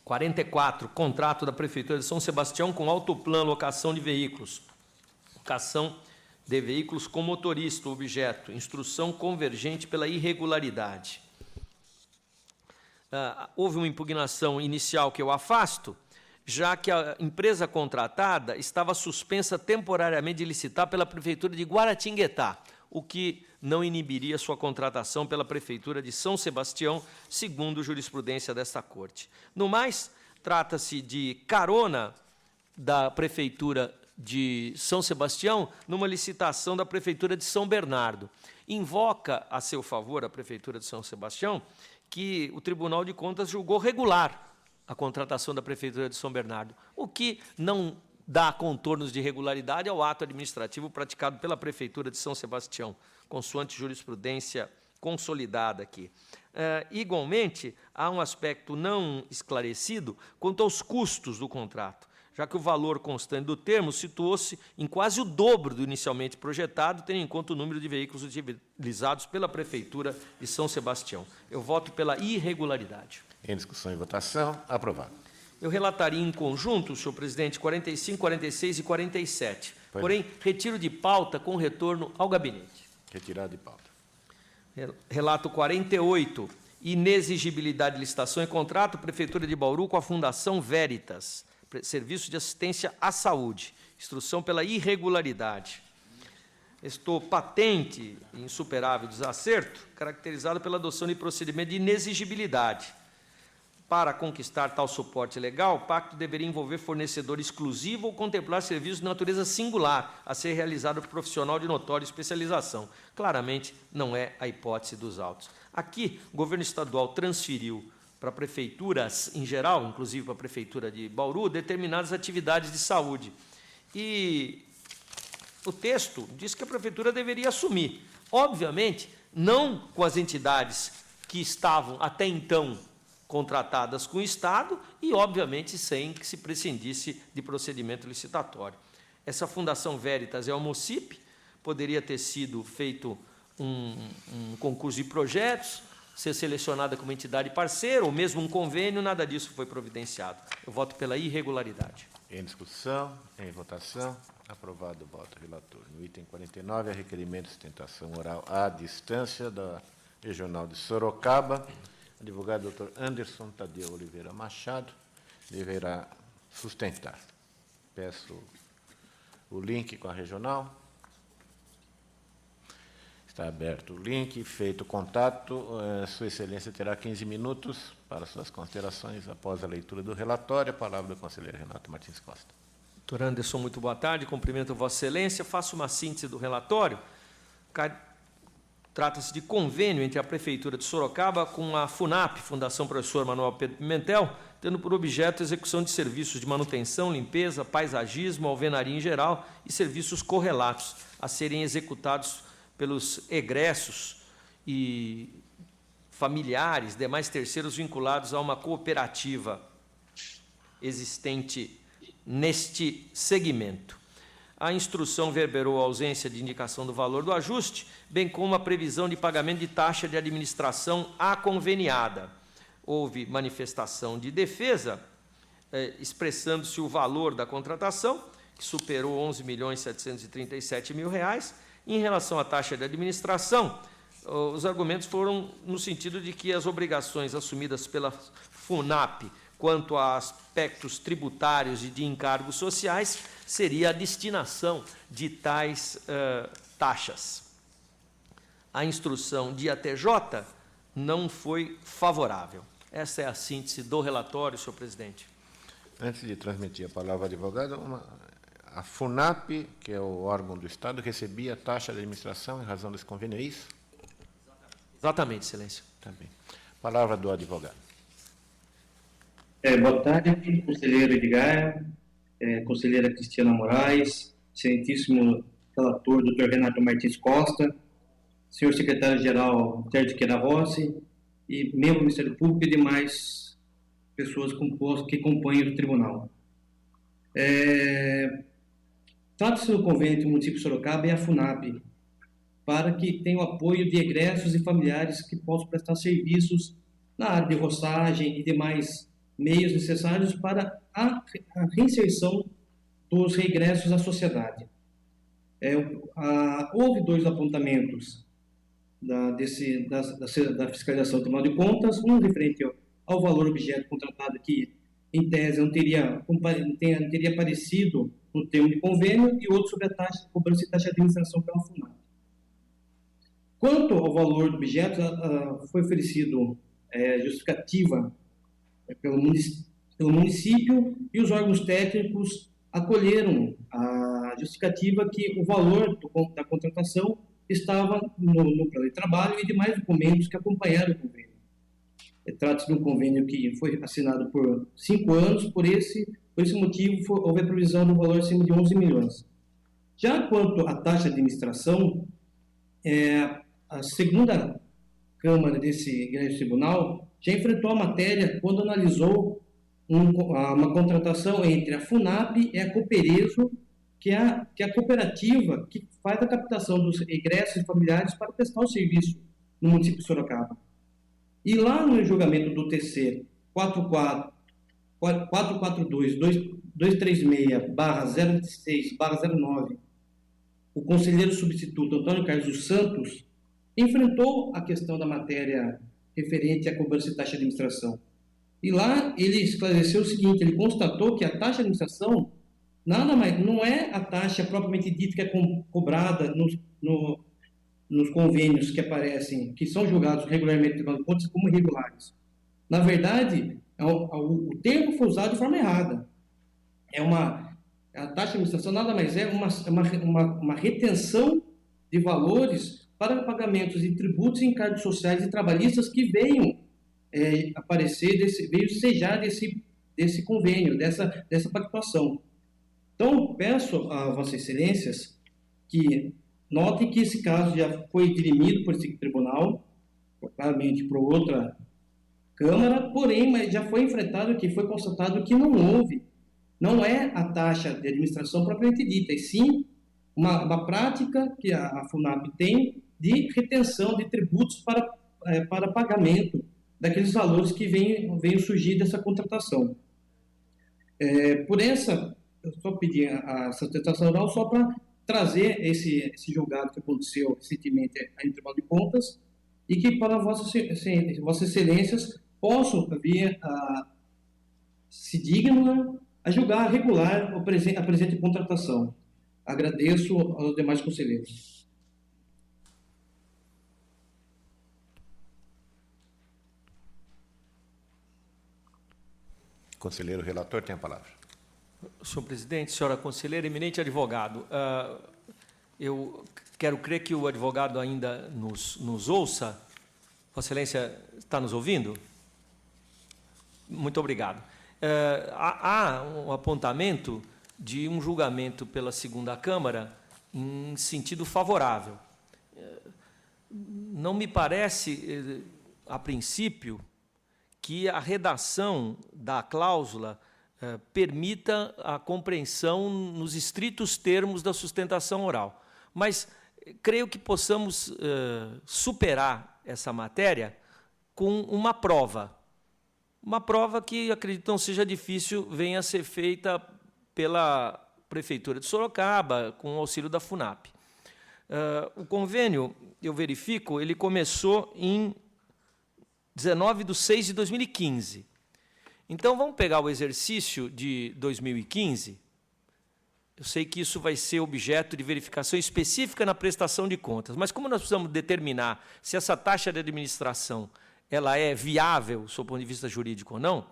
44, contrato da Prefeitura de São Sebastião com Autoplan, locação de veículos. Locação de veículos com motorista, objeto, instrução convergente pela irregularidade. Houve uma impugnação inicial que eu afasto, já que a empresa contratada estava suspensa temporariamente de licitar pela Prefeitura de Guaratinguetá, o que não inibiria sua contratação pela Prefeitura de São Sebastião, segundo jurisprudência desta Corte. No mais, trata-se de carona da Prefeitura de São Sebastião numa licitação da Prefeitura de São Bernardo. Invoca a seu favor a Prefeitura de São Sebastião que o Tribunal de Contas julgou regular a contratação da Prefeitura de São Bernardo, o que não dá contornos de regularidade ao ato administrativo praticado pela Prefeitura de São Sebastião, consoante jurisprudência consolidada aqui. Igualmente, há um aspecto não esclarecido quanto aos custos do contrato, já que o valor constante do termo situou-se em quase o dobro do inicialmente projetado, tendo em conta o número de veículos utilizados pela Prefeitura de São Sebastião. Eu voto pela irregularidade. Em discussão e votação, aprovado. Eu relataria em conjunto, senhor presidente, 45, 46 e 47. Porém, retiro de pauta com retorno ao gabinete. Retirado de pauta. Relato 48, inexigibilidade de licitação e contrato, Prefeitura de Bauru com a Fundação Veritas, Serviço de Assistência à Saúde, instrução pela irregularidade. Estou patente e insuperável desacerto, caracterizado pela adoção de procedimento de inexigibilidade. Para conquistar tal suporte legal, o pacto deveria envolver fornecedor exclusivo ou contemplar serviços de natureza singular, a ser realizado por profissional de notória especialização. Claramente, não é a hipótese dos autos. Aqui, o governo estadual transferiu para prefeituras, em geral, inclusive para a Prefeitura de Bauru, determinadas atividades de saúde. E o texto diz que a Prefeitura deveria assumir. Obviamente, não com as entidades que estavam até então contratadas com o Estado e, obviamente, sem que se prescindisse de procedimento licitatório. Essa Fundação Veritas é uma OCIP, poderia ter sido feito um concurso de projetos, ser selecionada como entidade parceira, ou mesmo um convênio, nada disso foi providenciado. Eu voto pela irregularidade. Em discussão, em votação, aprovado o voto relator. No item 49, é requerimento de sustentação oral à distância da Regional de Sorocaba. Advogado Dr. Anderson Tadeu Oliveira Machado deverá sustentar. Peço o link com a regional. Está aberto o link, feito o contato. Sua Excelência terá 15 minutos para suas considerações após a leitura do relatório. A palavra do conselheiro Renato Martins Costa. Dr. Anderson, muito boa tarde. Cumprimento Vossa Excelência. Faço uma síntese do relatório. Trata-se de convênio entre a Prefeitura de Sorocaba com a FUNAP, Fundação Professor Manuel Pedro Pimentel, tendo por objeto a execução de serviços de manutenção, limpeza, paisagismo, alvenaria em geral e serviços correlatos a serem executados pelos egressos e familiares, demais terceiros vinculados a uma cooperativa existente neste segmento. A instrução verberou a ausência de indicação do valor do ajuste, bem como a previsão de pagamento de taxa de administração à conveniada. Houve manifestação de defesa, expressando-se o valor da contratação, que superou R$ 11.737.000. Em relação à taxa de administração, os argumentos foram no sentido de que as obrigações assumidas pela FUNAP quanto a aspectos tributários e de encargos sociais seria a destinação de tais taxas. A instrução de ATJ não foi favorável. Essa é a síntese do relatório, senhor presidente. Antes de transmitir a palavra ao advogado, a FUNAP, que é o órgão do Estado, recebia taxa de administração em razão desse convênio, é isso? Exatamente, excelência. Também. Palavra do advogado. Boa tarde, conselheiro Edgar, conselheira Cristiana Moraes, excelentíssimo relator, Dr. Renato Martins Costa, senhor secretário-geral Sérgio Queira Rossi e membro do Ministério Público e demais pessoas que compõem o tribunal. Trata-se do convênio entre o município de Sorocaba e a FUNAP, para que tenha o apoio de egressos e familiares que possam prestar serviços na área de roçagem e demais meios necessários para a reinserção dos regressos à sociedade. Houve 2 apontamentos da fiscalização do Tribunal de Contas, um referente ao valor objeto contratado, que em tese, não teria aparecido no termo de convênio, e outro sobre a taxa, cobrança de taxa de administração pela FUNAP. Quanto ao valor do objeto, foi oferecido justificativa pelo município, e os órgãos técnicos acolheram a justificativa que o valor da contratação estava no plano de trabalho e demais documentos que acompanharam o convênio. Trata-se de um convênio que foi assinado por 5 anos, por esse motivo houve a previsão do valor acima de 11 milhões. Já quanto à taxa de administração, a segunda Câmara desse grande tribunal já enfrentou a matéria quando analisou uma contratação entre a FUNAP e a Cooperezo, que é a cooperativa que faz a captação dos egressos familiares para prestar o serviço no município de Sorocaba. E lá no julgamento do TC 442-236/06/09, o conselheiro substituto Antônio Carlos dos Santos enfrentou a questão da matéria referente à cobrança de taxa de administração. E lá ele esclareceu o seguinte: ele constatou que a taxa de administração nada mais, não é a taxa propriamente dita que é cobrada nos convênios que aparecem, que são julgados regularmente no Tribunal de Contas como irregulares. Na verdade, o termo foi usado de forma errada. A taxa de administração nada mais é uma retenção de valores para pagamentos de tributos e encargos sociais e trabalhistas que venham veio sejar desse convênio, dessa pactuação. Então, peço a Vossas Excelências que notem que esse caso já foi dirimido por esse tribunal, claramente por outra Câmara, porém, mas já foi enfrentado, que foi constatado que não é a taxa de administração propriamente dita, e sim uma prática que a FUNAP tem de retenção de tributos para pagamento daqueles valores que venham surgir dessa contratação. Eu só pedi a sustentação oral só para trazer esse julgado que aconteceu recentemente no Tribunal de Contas, e que para Vossas Excelências possam vir se dignam a julgar regular a presente contratação. Agradeço aos demais conselheiros. Conselheiro relator tem a palavra. Senhor presidente, senhora conselheira, eminente advogado, eu quero crer que o advogado ainda nos ouça. Vossa Excelência está nos ouvindo? Muito obrigado. Há um apontamento de um julgamento pela segunda Câmara em sentido favorável. Não me parece, a princípio, que a redação da cláusula permita a compreensão nos estritos termos da sustentação oral. Mas creio que possamos superar essa matéria com uma prova que acredito não seja difícil, venha a ser feita pela Prefeitura de Sorocaba, com o auxílio da FUNAP. O convênio, eu verifico, ele começou em 19/6/2015. Então, vamos pegar o exercício de 2015. Eu sei que isso vai ser objeto de verificação específica na prestação de contas, mas como nós precisamos determinar se essa taxa de administração ela é viável, sob o ponto de vista jurídico ou não,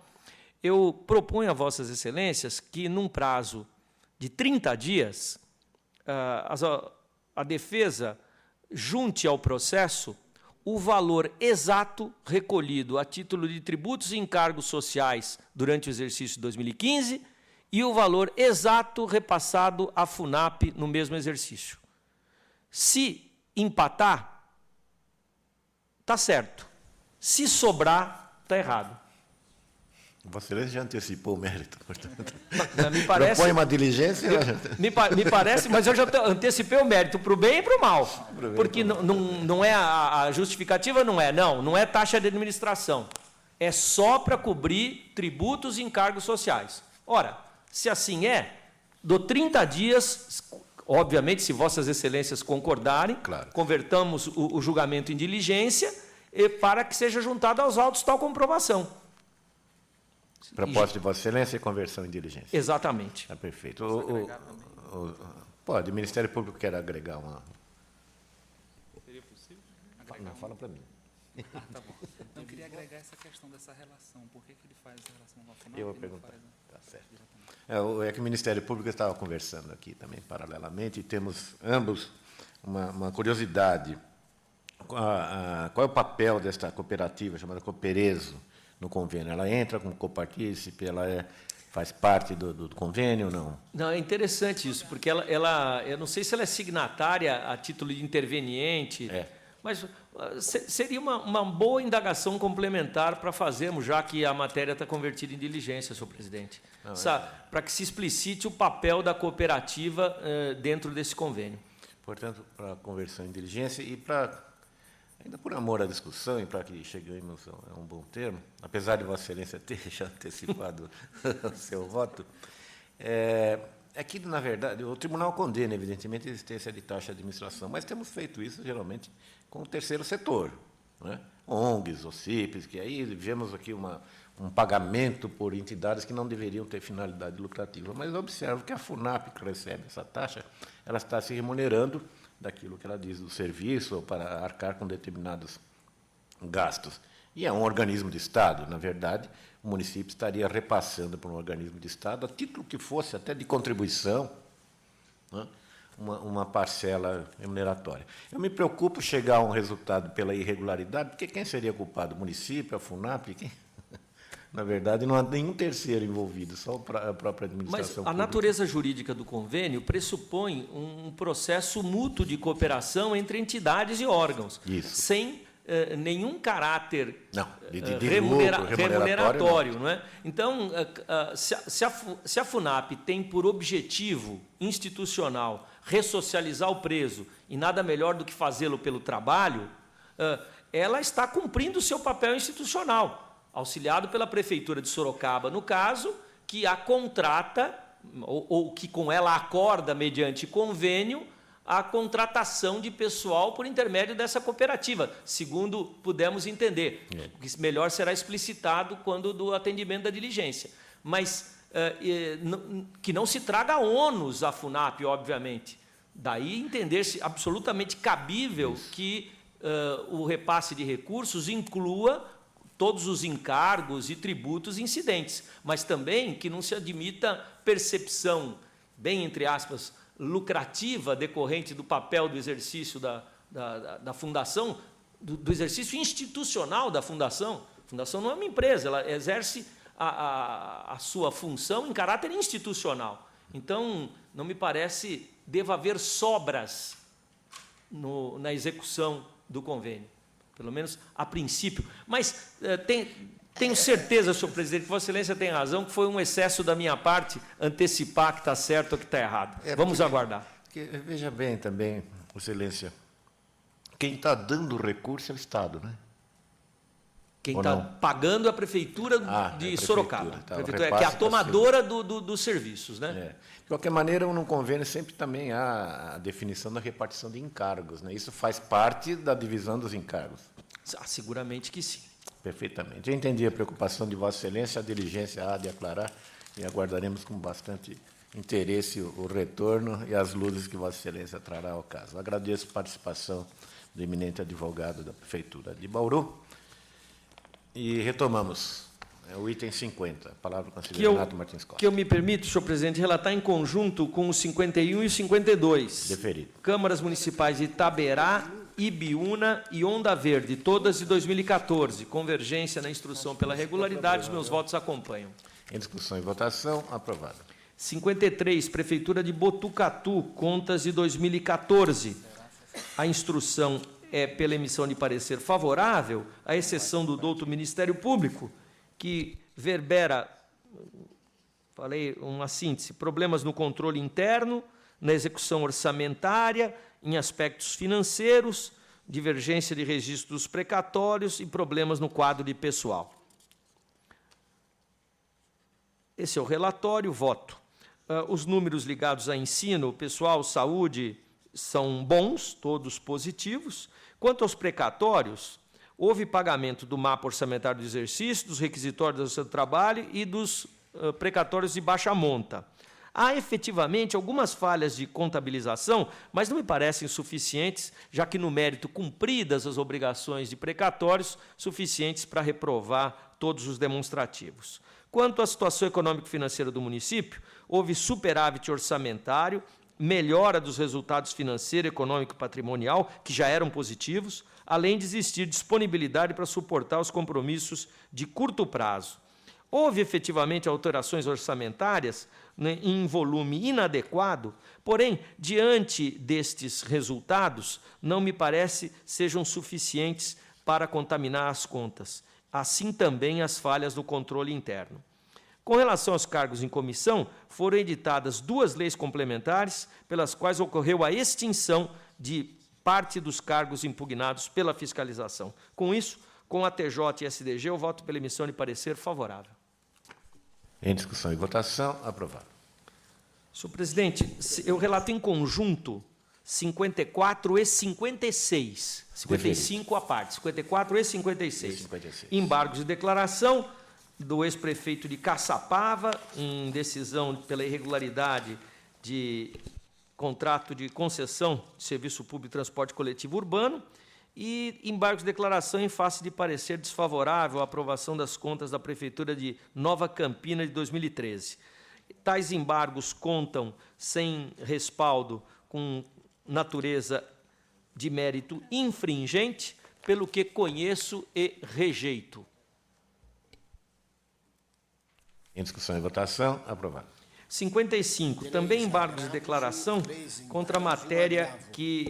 eu proponho a Vossas Excelências que, num prazo de 30 dias, a defesa junte ao processo o valor exato recolhido a título de tributos e encargos sociais durante o exercício de 2015 e o valor exato repassado à FUNAP no mesmo exercício. Se empatar, está certo. Se sobrar, está errado. Vossa Excelência já antecipou o mérito, portanto. Me parece, propõe uma diligência? Me parece, mas eu já antecipei o mérito para o bem e para o mal. Porque não é a justificativa, não é taxa de administração. É só para cobrir tributos e encargos sociais. Ora, se assim dou 30 dias, obviamente, se Vossas Excelências concordarem, claro, convertamos o julgamento em diligência para que seja juntado aos autos tal comprovação. Proposta de Vossa Excelência e conversão em diligência. Exatamente. Tá perfeito. Pode, o Ministério Público quer agregar uma... Seria possível? Não, fala para mim. Tá bom. Não, eu queria agregar essa questão dessa relação. Por que ele faz essa relação com a FUNAP? Eu vou perguntar. Tá certo. É que o Ministério Público estava conversando aqui também, paralelamente, e temos ambos uma curiosidade. Qual é o papel desta cooperativa, chamada Coopereso, no convênio? Ela entra como copartícipe, ela faz parte do convênio ou não? Não, é interessante isso, porque eu não sei se ela é signatária a título de interveniente, mas seria uma boa indagação complementar para fazermos, já que a matéria está convertida em diligência, senhor presidente, para que se explicite o papel da cooperativa dentro desse convênio. Portanto, para a conversão em diligência e para, ainda por amor à discussão e para que cheguemos a um bom termo, apesar de Vossa Excelência ter já antecipado o seu voto, é que, na verdade, o tribunal condena, evidentemente, a existência de taxa de administração, mas temos feito isso, geralmente, com o terceiro setor, né? ONGs, OCIPs, que aí vemos aqui um pagamento por entidades que não deveriam ter finalidade lucrativa. Mas eu observo que a FUNAP, que recebe essa taxa, ela está se remunerando daquilo que ela diz do serviço, ou para arcar com determinados gastos. E é um organismo de Estado, na verdade, o município estaria repassando para um organismo de Estado, a título que fosse até de contribuição, né, uma parcela remuneratória. Eu me preocupo chegar a um resultado pela irregularidade, porque quem seria culpado? O município, a FUNAP? Quem? Na verdade, não há nenhum terceiro envolvido, só a própria administração Mas a natureza jurídica do convênio pressupõe um processo mútuo de cooperação entre entidades e órgãos, sem nenhum caráter remuneratório. Não é? Então, se a FUNAP tem por objetivo institucional ressocializar o preso, e nada melhor do que fazê-lo pelo trabalho, ela está cumprindo o seu papel institucional, auxiliado pela Prefeitura de Sorocaba, no caso, que a contrata, ou que com ela acorda, mediante convênio, a contratação de pessoal por intermédio dessa cooperativa, segundo pudemos entender. O que melhor será explicitado quando do atendimento da diligência. Mas que não se traga ônus à FUNAP, obviamente. Daí entender-se absolutamente cabível que o repasse de recursos inclua todos os encargos e tributos incidentes, mas também que não se admita percepção, bem entre aspas, lucrativa decorrente do papel do exercício da fundação, do exercício institucional da fundação. A fundação não é uma empresa, ela exerce a sua função em caráter institucional. Então, não me parece deva haver sobras na execução do convênio, pelo menos a princípio. Mas tenho certeza, senhor presidente, que Vossa Excelência tem razão, que foi um excesso da minha parte antecipar que está certo ou que está errado. Vamos aguardar. Veja bem também, Vossa Excelência, quem está dando o recurso é o Estado, né? Quem está pagando é a Prefeitura de Sorocaba, tá, prefeitura, que é a tomadora dos serviços. Né? De qualquer maneira, no convênio sempre também há a definição da repartição de encargos, né? Isso faz parte da divisão dos encargos. Seguramente que sim. Perfeitamente. Eu entendi a preocupação de Vossa Excelência, a diligência há de aclarar, e aguardaremos com bastante interesse o retorno e as luzes que Vossa Excelência trará ao caso. Agradeço a participação do eminente advogado da Prefeitura de Bauru. E retomamos o item 50. A palavra com o conselheiro Renato Martins Costa. Que eu me permito, senhor presidente, relatar em conjunto com os 51 e 52. Deferido. Câmaras Municipais de Itaberá, Ibiúna e Onda Verde, todas de 2014. Convergência na instrução pela regularidade, os meus votos acompanham. Em discussão e votação, aprovado. 53, Prefeitura de Botucatu, contas de 2014. A instrução é pela emissão de parecer favorável, à exceção do douto Ministério Público, que verbera, falei uma síntese, problemas no controle interno, na execução orçamentária, em aspectos financeiros, divergência de registros precatórios e problemas no quadro de pessoal. Esse é o relatório, voto. Os números ligados a ensino, pessoal, saúde, são bons, todos positivos. Quanto aos precatórios, Houve pagamento do mapa orçamentário do exercício, dos requisitórios do trabalho e dos precatórios de baixa monta. Há efetivamente algumas falhas de contabilização, mas não me parecem suficientes, já que no mérito cumpridas as obrigações de precatórios, suficientes para reprovar todos os demonstrativos. Quanto à situação econômico-financeira do município, houve superávit orçamentário, melhora dos resultados financeiro, econômico e patrimonial, que já eram positivos, além de existir disponibilidade para suportar os compromissos de curto prazo. Houve efetivamente alterações orçamentárias, né, em volume inadequado, porém, diante destes resultados, não me parece sejam suficientes para contaminar as contas. Assim também as falhas do controle interno. Com relação aos cargos em comissão, foram editadas 2 leis complementares, pelas quais ocorreu a extinção de parte dos cargos impugnados pela fiscalização. Com isso, com a TJ e SDG, eu voto pela emissão de parecer favorável. Em discussão e votação, aprovado. Senhor presidente, eu relato em conjunto 54 e 56. 55 à parte, 54 e 56. 56. Embargos de declaração do ex-prefeito de Caçapava, em decisão pela irregularidade de contrato de concessão de serviço público de transporte coletivo urbano, e embargos de declaração em face de parecer desfavorável à aprovação das contas da Prefeitura de Nova Campina de 2013. Tais embargos contam sem respaldo, com natureza de mérito infringente, pelo que conheço e rejeito. Em discussão e votação, aprovado. 55, também embargos de declaração contra a matéria que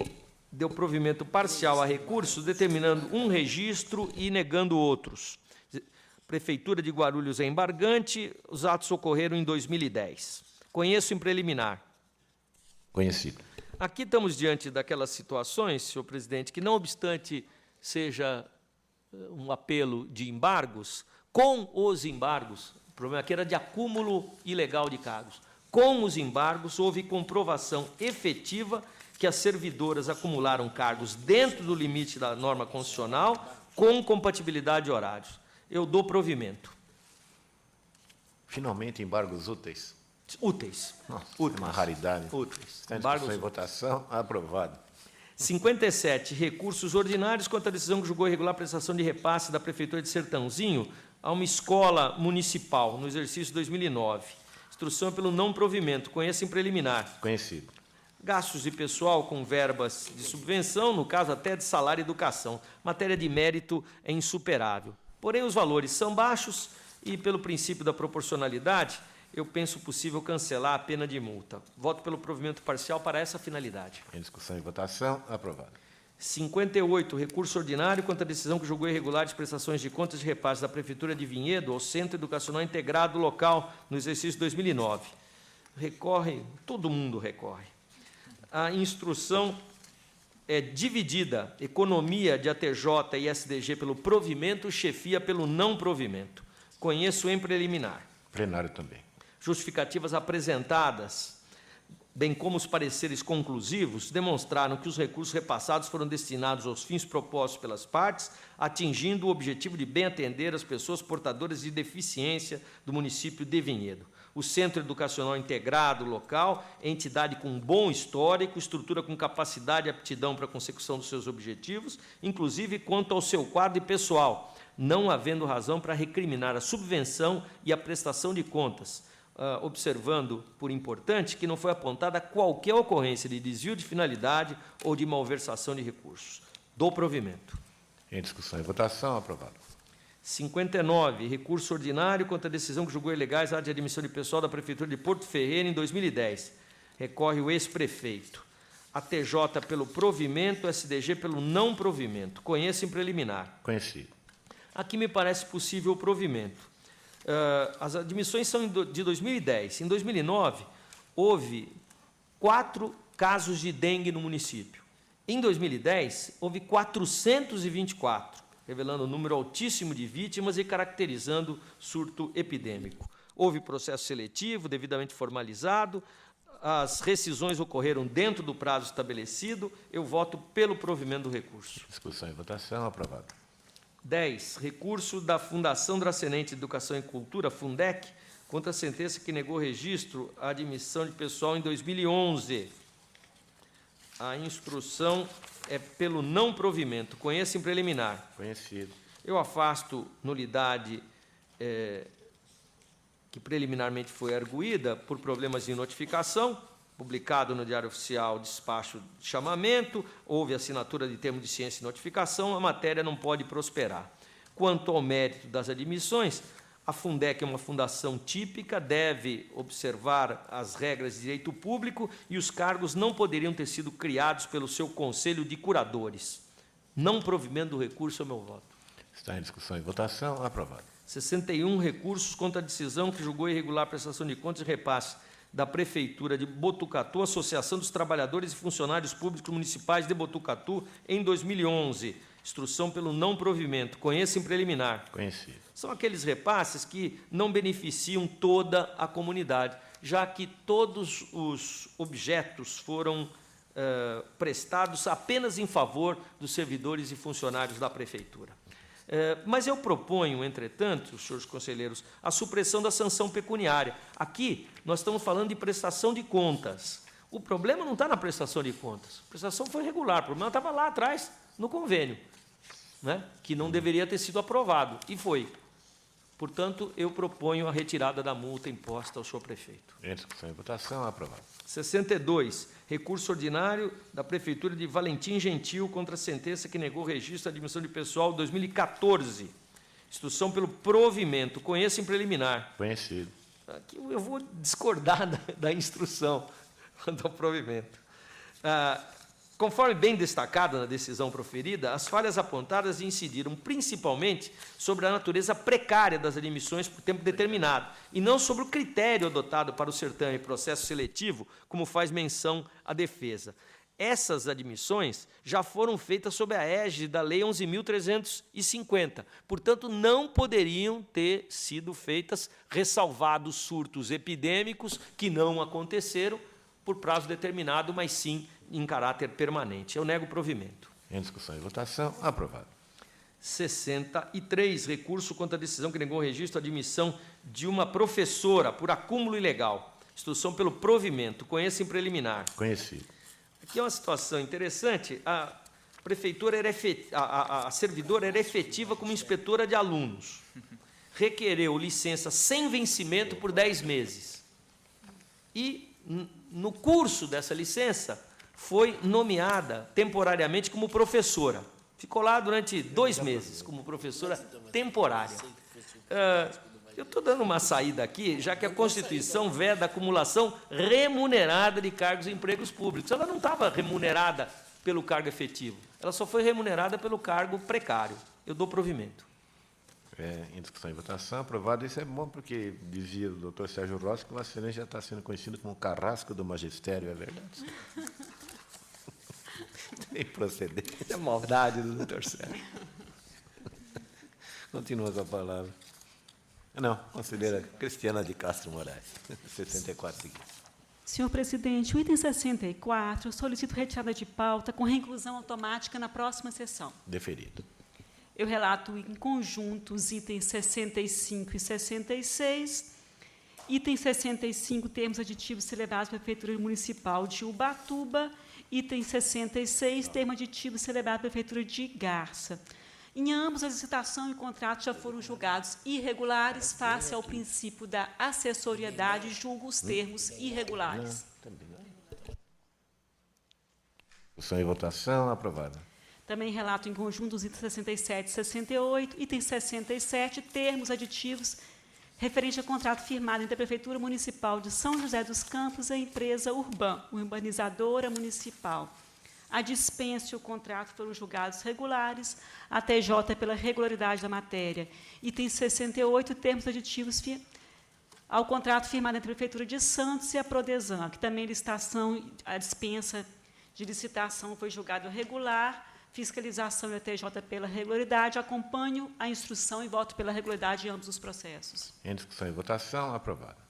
deu provimento parcial a recursos, determinando um registro e negando outros. Prefeitura de Guarulhos é embargante, os atos ocorreram em 2010. Conheço em preliminar. Conhecido. Aqui estamos diante daquelas situações, senhor presidente, que não obstante seja um apelo de embargos, com os embargos, o problema aqui era de acúmulo ilegal de cargos, com os embargos houve comprovação efetiva que as servidoras acumularam cargos dentro do limite da norma constitucional, com compatibilidade de horários. Eu dou provimento. Finalmente, embargos úteis. Úteis. Nossa, Úteis. uma raridade. Úteis. Está em Embargos discussão e votação, aprovado. 57, recursos ordinários quanto à decisão que julgou irregular a prestação de repasse da Prefeitura de Sertãozinho a uma escola municipal, no exercício 2009. Instrução pelo não provimento. Conheço em preliminar. Conhecido. Gastos de pessoal com verbas de subvenção, no caso até de salário e educação. Matéria de mérito é insuperável. Porém, os valores são baixos e, pelo princípio da proporcionalidade, eu penso possível cancelar a pena de multa. Voto pelo provimento parcial para essa finalidade. Em discussão e votação, aprovado. 58, recurso ordinário quanto à decisão que julgou irregulares prestações de contas de repasse da Prefeitura de Vinhedo ao Centro Educacional Integrado Local no exercício 2009. Recorre, todo mundo recorre. A instrução é dividida, economia de ATJ e SDG pelo provimento, chefia pelo não provimento. Conheço em preliminar. Plenário também. Justificativas apresentadas, bem como os pareceres conclusivos, demonstraram que os recursos repassados foram destinados aos fins propostos pelas partes, atingindo o objetivo de bem atender as pessoas portadoras de deficiência do município de Vinhedo. O Centro Educacional Integrado local é entidade com bom histórico, estrutura com capacidade e aptidão para a consecução dos seus objetivos, inclusive quanto ao seu quadro pessoal, não havendo razão para recriminar a subvenção e a prestação de contas, observando, por importante, que não foi apontada qualquer ocorrência de desvio de finalidade ou de malversação de recursos. Dou provimento. Em discussão e votação, aprovado. 59, recurso ordinário contra a decisão que julgou ilegais a área de admissão de pessoal da Prefeitura de Porto Ferreira em 2010. Recorre o ex-prefeito. A TJ pelo provimento, SDG pelo não provimento. Conheço em preliminar. Conhecido. Aqui me parece possível o provimento. As admissões são de 2010. Em 2009, houve 4 casos de dengue no município. Em 2010, houve 424, revelando um número altíssimo de vítimas e caracterizando surto epidêmico. Houve processo seletivo, devidamente formalizado, as rescisões ocorreram dentro do prazo estabelecido, eu voto pelo provimento do recurso. Discussão e votação, aprovado. 10, recurso da Fundação Dracenente de Educação e Cultura, Fundec, contra a sentença que negou registro à admissão de pessoal em 2011. A instrução é pelo não provimento. Conheça em preliminar. Conhecido. Eu afasto nulidade que preliminarmente foi arguída por problemas de notificação, publicado no Diário Oficial, despacho de chamamento, houve assinatura de termo de ciência e notificação, a matéria não pode prosperar. Quanto ao mérito das admissões, a Fundec é uma fundação típica, deve observar as regras de direito público e os cargos não poderiam ter sido criados pelo seu conselho de curadores. Não provimento do recurso é o meu voto. Está em discussão e votação. Aprovado. 61 recursos contra a decisão que julgou irregular a prestação de contas e repasse da Prefeitura de Botucatu, Associação dos Trabalhadores e Funcionários Públicos Municipais de Botucatu, em 2011. Instrução pelo não provimento. Conheça em preliminar. Conhecido. São aqueles repasses que não beneficiam toda a comunidade, já que todos os objetos foram prestados apenas em favor dos servidores e funcionários da Prefeitura. Mas eu proponho, entretanto, senhores conselheiros, a supressão da sanção pecuniária. Aqui, nós estamos falando de prestação de contas. O problema não está na prestação de contas. A prestação foi regular, o problema estava lá atrás, no convênio, né, que não deveria ter sido aprovado, e foi. Portanto, eu proponho a retirada da multa imposta ao senhor prefeito. Em discussão e votação. Aprovado. 62, recurso ordinário da Prefeitura de Valentim Gentil contra a sentença que negou registro à admissão de pessoal 2014. Instrução pelo provimento. Conheça em preliminar. Conhecido. Aqui eu vou discordar da instrução quanto ao provimento. Conforme bem destacado na decisão proferida, as falhas apontadas incidiram principalmente sobre a natureza precária das admissões por tempo determinado, e não sobre o critério adotado para o certame e processo seletivo, como faz menção a defesa. Essas admissões já foram feitas sob a égide da Lei 11.350, portanto, não poderiam ter sido feitas, ressalvados surtos epidêmicos que não aconteceram por prazo determinado, mas sim em caráter permanente. Eu nego o provimento. Em discussão e votação. Aprovado. 63, recurso contra a decisão que negou o registro à admissão de uma professora por acúmulo ilegal. Instrução pelo provimento. Conheça em preliminar. Conhecido. Aqui é uma situação interessante. A prefeitura era a servidora era efetiva como inspetora de alunos. Requereu licença sem vencimento por 10 meses. E, no curso dessa licença, foi nomeada temporariamente como professora. Ficou lá durante 2 meses como professora temporária. Eu estou dando uma saída aqui, já que a Constituição veda a acumulação remunerada de cargos e empregos públicos. Ela não estava remunerada pelo cargo efetivo, ela só foi remunerada pelo cargo precário. Eu dou provimento. Em discussão e votação. Aprovado. Isso é bom porque, dizia o doutor Sérgio Rossi, que o Vossa Excelência já está sendo conhecido como o carrasco do magistério, é verdade? Tem procedência. É maldade do doutor Sérgio. Continua com a palavra. Não, conselheira Cristiana de Castro Moraes, 64 seguinte. Senhor presidente, o item 64, solicito retirada de pauta com reinclusão automática na próxima sessão. Deferido. Eu relato em conjunto os itens 65 e 66. Item 65, termos aditivos celebrados pela Prefeitura Municipal de Ubatuba. Item 66, termo aditivo celebrado pela Prefeitura de Garça. Em ambos, a licitação e o contrato já foram julgados irregulares face ao princípio da acessoriedade, julgo os termos irregulares. Discussão e votação. Aprovada. Também relato em conjunto os itens 67 e 68. Item 67, termos aditivos referente a contrato firmado entre a Prefeitura Municipal de São José dos Campos e a empresa urbanizadora municipal. A dispensa e o contrato foram julgados regulares, a TJ pela regularidade da matéria. Item 68, termos aditivos ao contrato firmado entre a Prefeitura de Santos e a Prodesan, que também a dispensa de licitação foi julgado regular, fiscalização e a TJ pela regularidade. Acompanho a instrução e voto pela regularidade em ambos os processos. Em discussão e votação. Aprovada.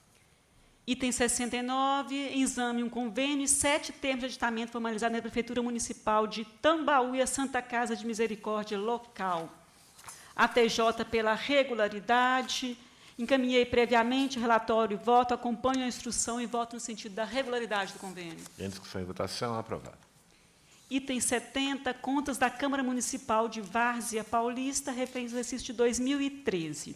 Item 69, exame um convênio e 7 termos de aditamento formalizados na Prefeitura Municipal de Tambaú e a Santa Casa de Misericórdia local. a TJ pela regularidade. Encaminhei previamente relatório e voto, acompanho a instrução e voto no sentido da regularidade do convênio. Em discussão e votação, aprovado. Item 70, contas da Câmara Municipal de Várzea Paulista, referente ao exercício de 2013.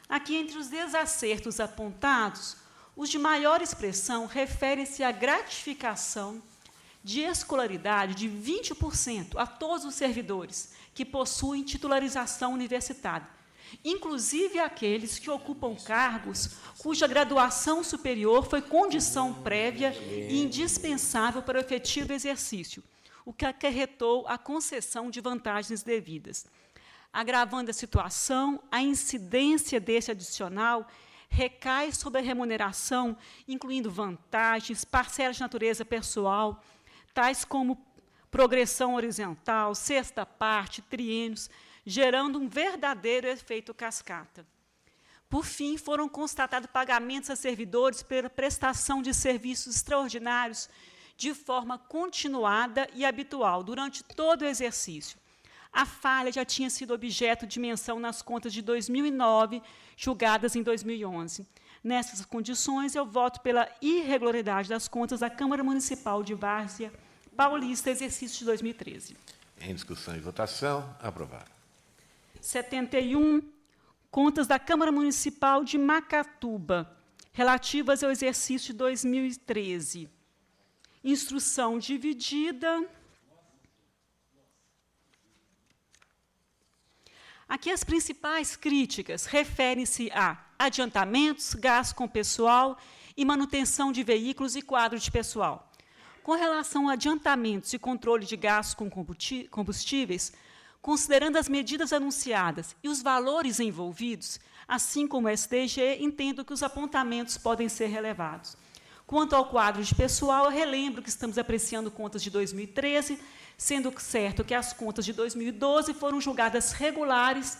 Aqui, entre os desacertos apontados, os de maior expressão referem-se à gratificação de escolaridade de 20% a todos os servidores que possuem titularização universitária, inclusive aqueles que ocupam cargos cuja graduação superior foi condição prévia e indispensável para o efetivo exercício, o que acarretou a concessão de vantagens devidas. Agravando a situação, a incidência desse adicional recai sobre a remuneração, incluindo vantagens, parcelas de natureza pessoal, tais como progressão horizontal, sexta parte, triênios, gerando um verdadeiro efeito cascata. Por fim, foram constatados pagamentos a servidores pela prestação de serviços extraordinários de forma continuada e habitual durante todo o exercício. A falha já tinha sido objeto de menção nas contas de 2009, julgadas em 2011. Nessas condições, eu voto pela irregularidade das contas da Câmara Municipal de Várzea Paulista, exercício de 2013. Em discussão e votação, aprovado. 71, contas da Câmara Municipal de Macatuba, relativas ao exercício de 2013. Instrução dividida. Aqui as principais críticas referem-se a adiantamentos, gastos com pessoal e manutenção de veículos e quadro de pessoal. Com relação a adiantamentos e controle de gastos com combustíveis, considerando as medidas anunciadas e os valores envolvidos, assim como o SDG, entendo que os apontamentos podem ser relevados. Quanto ao quadro de pessoal, eu relembro que estamos apreciando contas de 2013, sendo certo que as contas de 2012 foram julgadas regulares,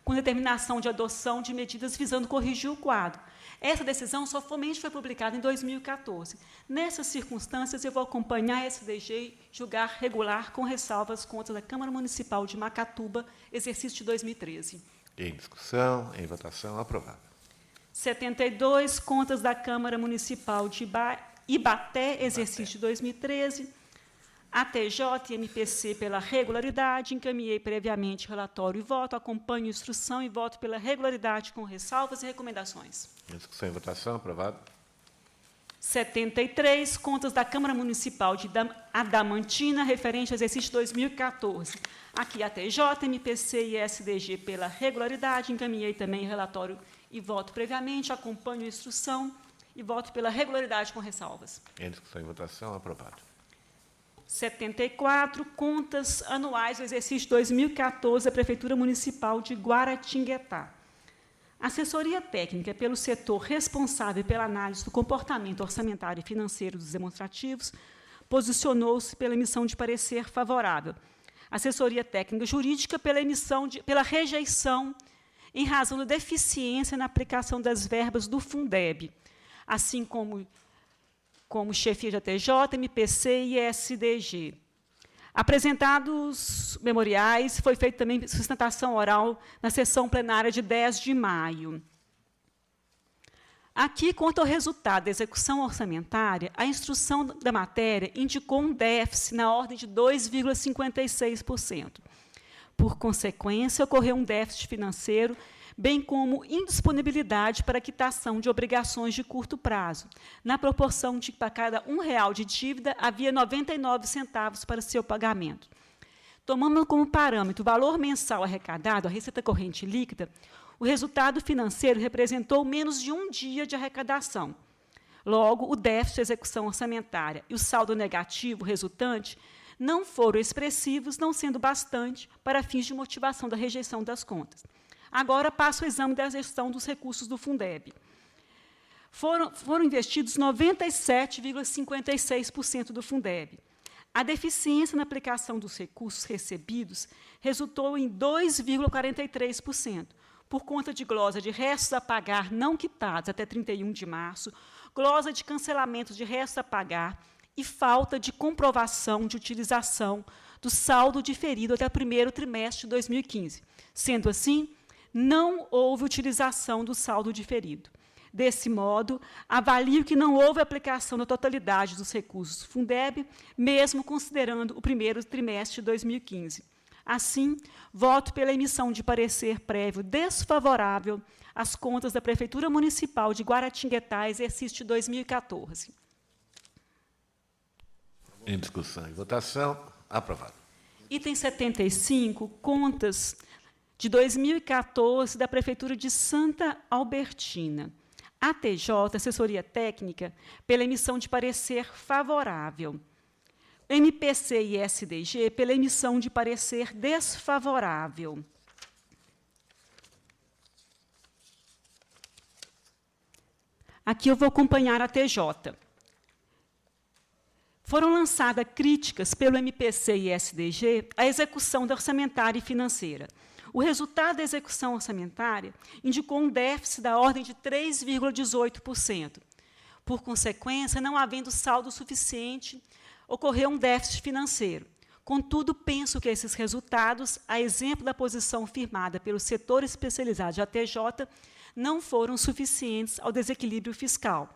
com determinação de adoção de medidas visando corrigir o quadro. Essa decisão somente foi publicada em 2014. Nessas circunstâncias, eu vou acompanhar a SDG e julgar regular com ressalvas as contas da Câmara Municipal de Macatuba, exercício de 2013. Em discussão, em votação, aprovado. 72, contas da Câmara Municipal de Ibaté, exercício de 2013. ATJ e MPC pela regularidade, encaminhei previamente relatório e voto, acompanho a instrução e voto pela regularidade com ressalvas e recomendações. Em discussão e votação, aprovado. 73, contas da Câmara Municipal de Adamantina, referente ao exercício de 2014. Aqui, ATJ, MPC e SDG pela regularidade, encaminhei também relatório e voto previamente, acompanho a instrução e voto pela regularidade com ressalvas. Em discussão e votação, aprovado. 74, contas anuais do exercício de 2014 da Prefeitura Municipal de Guaratinguetá. Assessoria técnica pelo setor responsável pela análise do comportamento orçamentário e financeiro dos demonstrativos posicionou-se pela emissão de parecer favorável. Assessoria técnica jurídica pela rejeição em razão da deficiência na aplicação das verbas do Fundeb, assim como chefia de ATJ, MPC e SDG. Apresentados memoriais, foi feita também sustentação oral na sessão plenária de 10 de maio. Aqui, quanto ao resultado da execução orçamentária, a instrução da matéria indicou um déficit na ordem de 2,56%. Por consequência, ocorreu um déficit financeiro, bem como indisponibilidade para quitação de obrigações de curto prazo, na proporção de que, para cada R$1 de dívida, havia 99 centavos para seu pagamento. Tomando como parâmetro o valor mensal arrecadado, a receita corrente líquida, o resultado financeiro representou menos de um dia de arrecadação. Logo, o déficit de execução orçamentária e o saldo negativo resultante não foram expressivos, não sendo bastante para fins de motivação da rejeição das contas. Agora, passo ao exame da gestão dos recursos do Fundeb. Foram investidos 97,56% do Fundeb. A deficiência na aplicação dos recursos recebidos resultou em 2,43%, por conta de glosa de restos a pagar não quitados até 31 de março, glosa de cancelamento de restos a pagar e falta de comprovação de utilização do saldo diferido até o primeiro trimestre de 2015. Sendo assim, não houve utilização do saldo diferido. Desse modo, avalio que não houve aplicação na totalidade dos recursos do Fundeb, mesmo considerando o primeiro trimestre de 2015. Assim, voto pela emissão de parecer prévio desfavorável às contas da Prefeitura Municipal de Guaratinguetá, exercício de 2014. Em discussão e votação, aprovado. Item 75, contas de 2014 da Prefeitura de Santa Albertina. ATJ, Assessoria Técnica, pela emissão de parecer favorável. MPC e SDG, pela emissão de parecer desfavorável. Aqui eu vou acompanhar a TJ. Foram lançadas críticas pelo MPC e SDG à execução da orçamentária e financeira. O resultado da execução orçamentária indicou um déficit da ordem de 3,18%. Por consequência, não havendo saldo suficiente, ocorreu um déficit financeiro. Contudo, penso que esses resultados, a exemplo da posição firmada pelo setor especializado de ATJ, não foram suficientes ao desequilíbrio fiscal.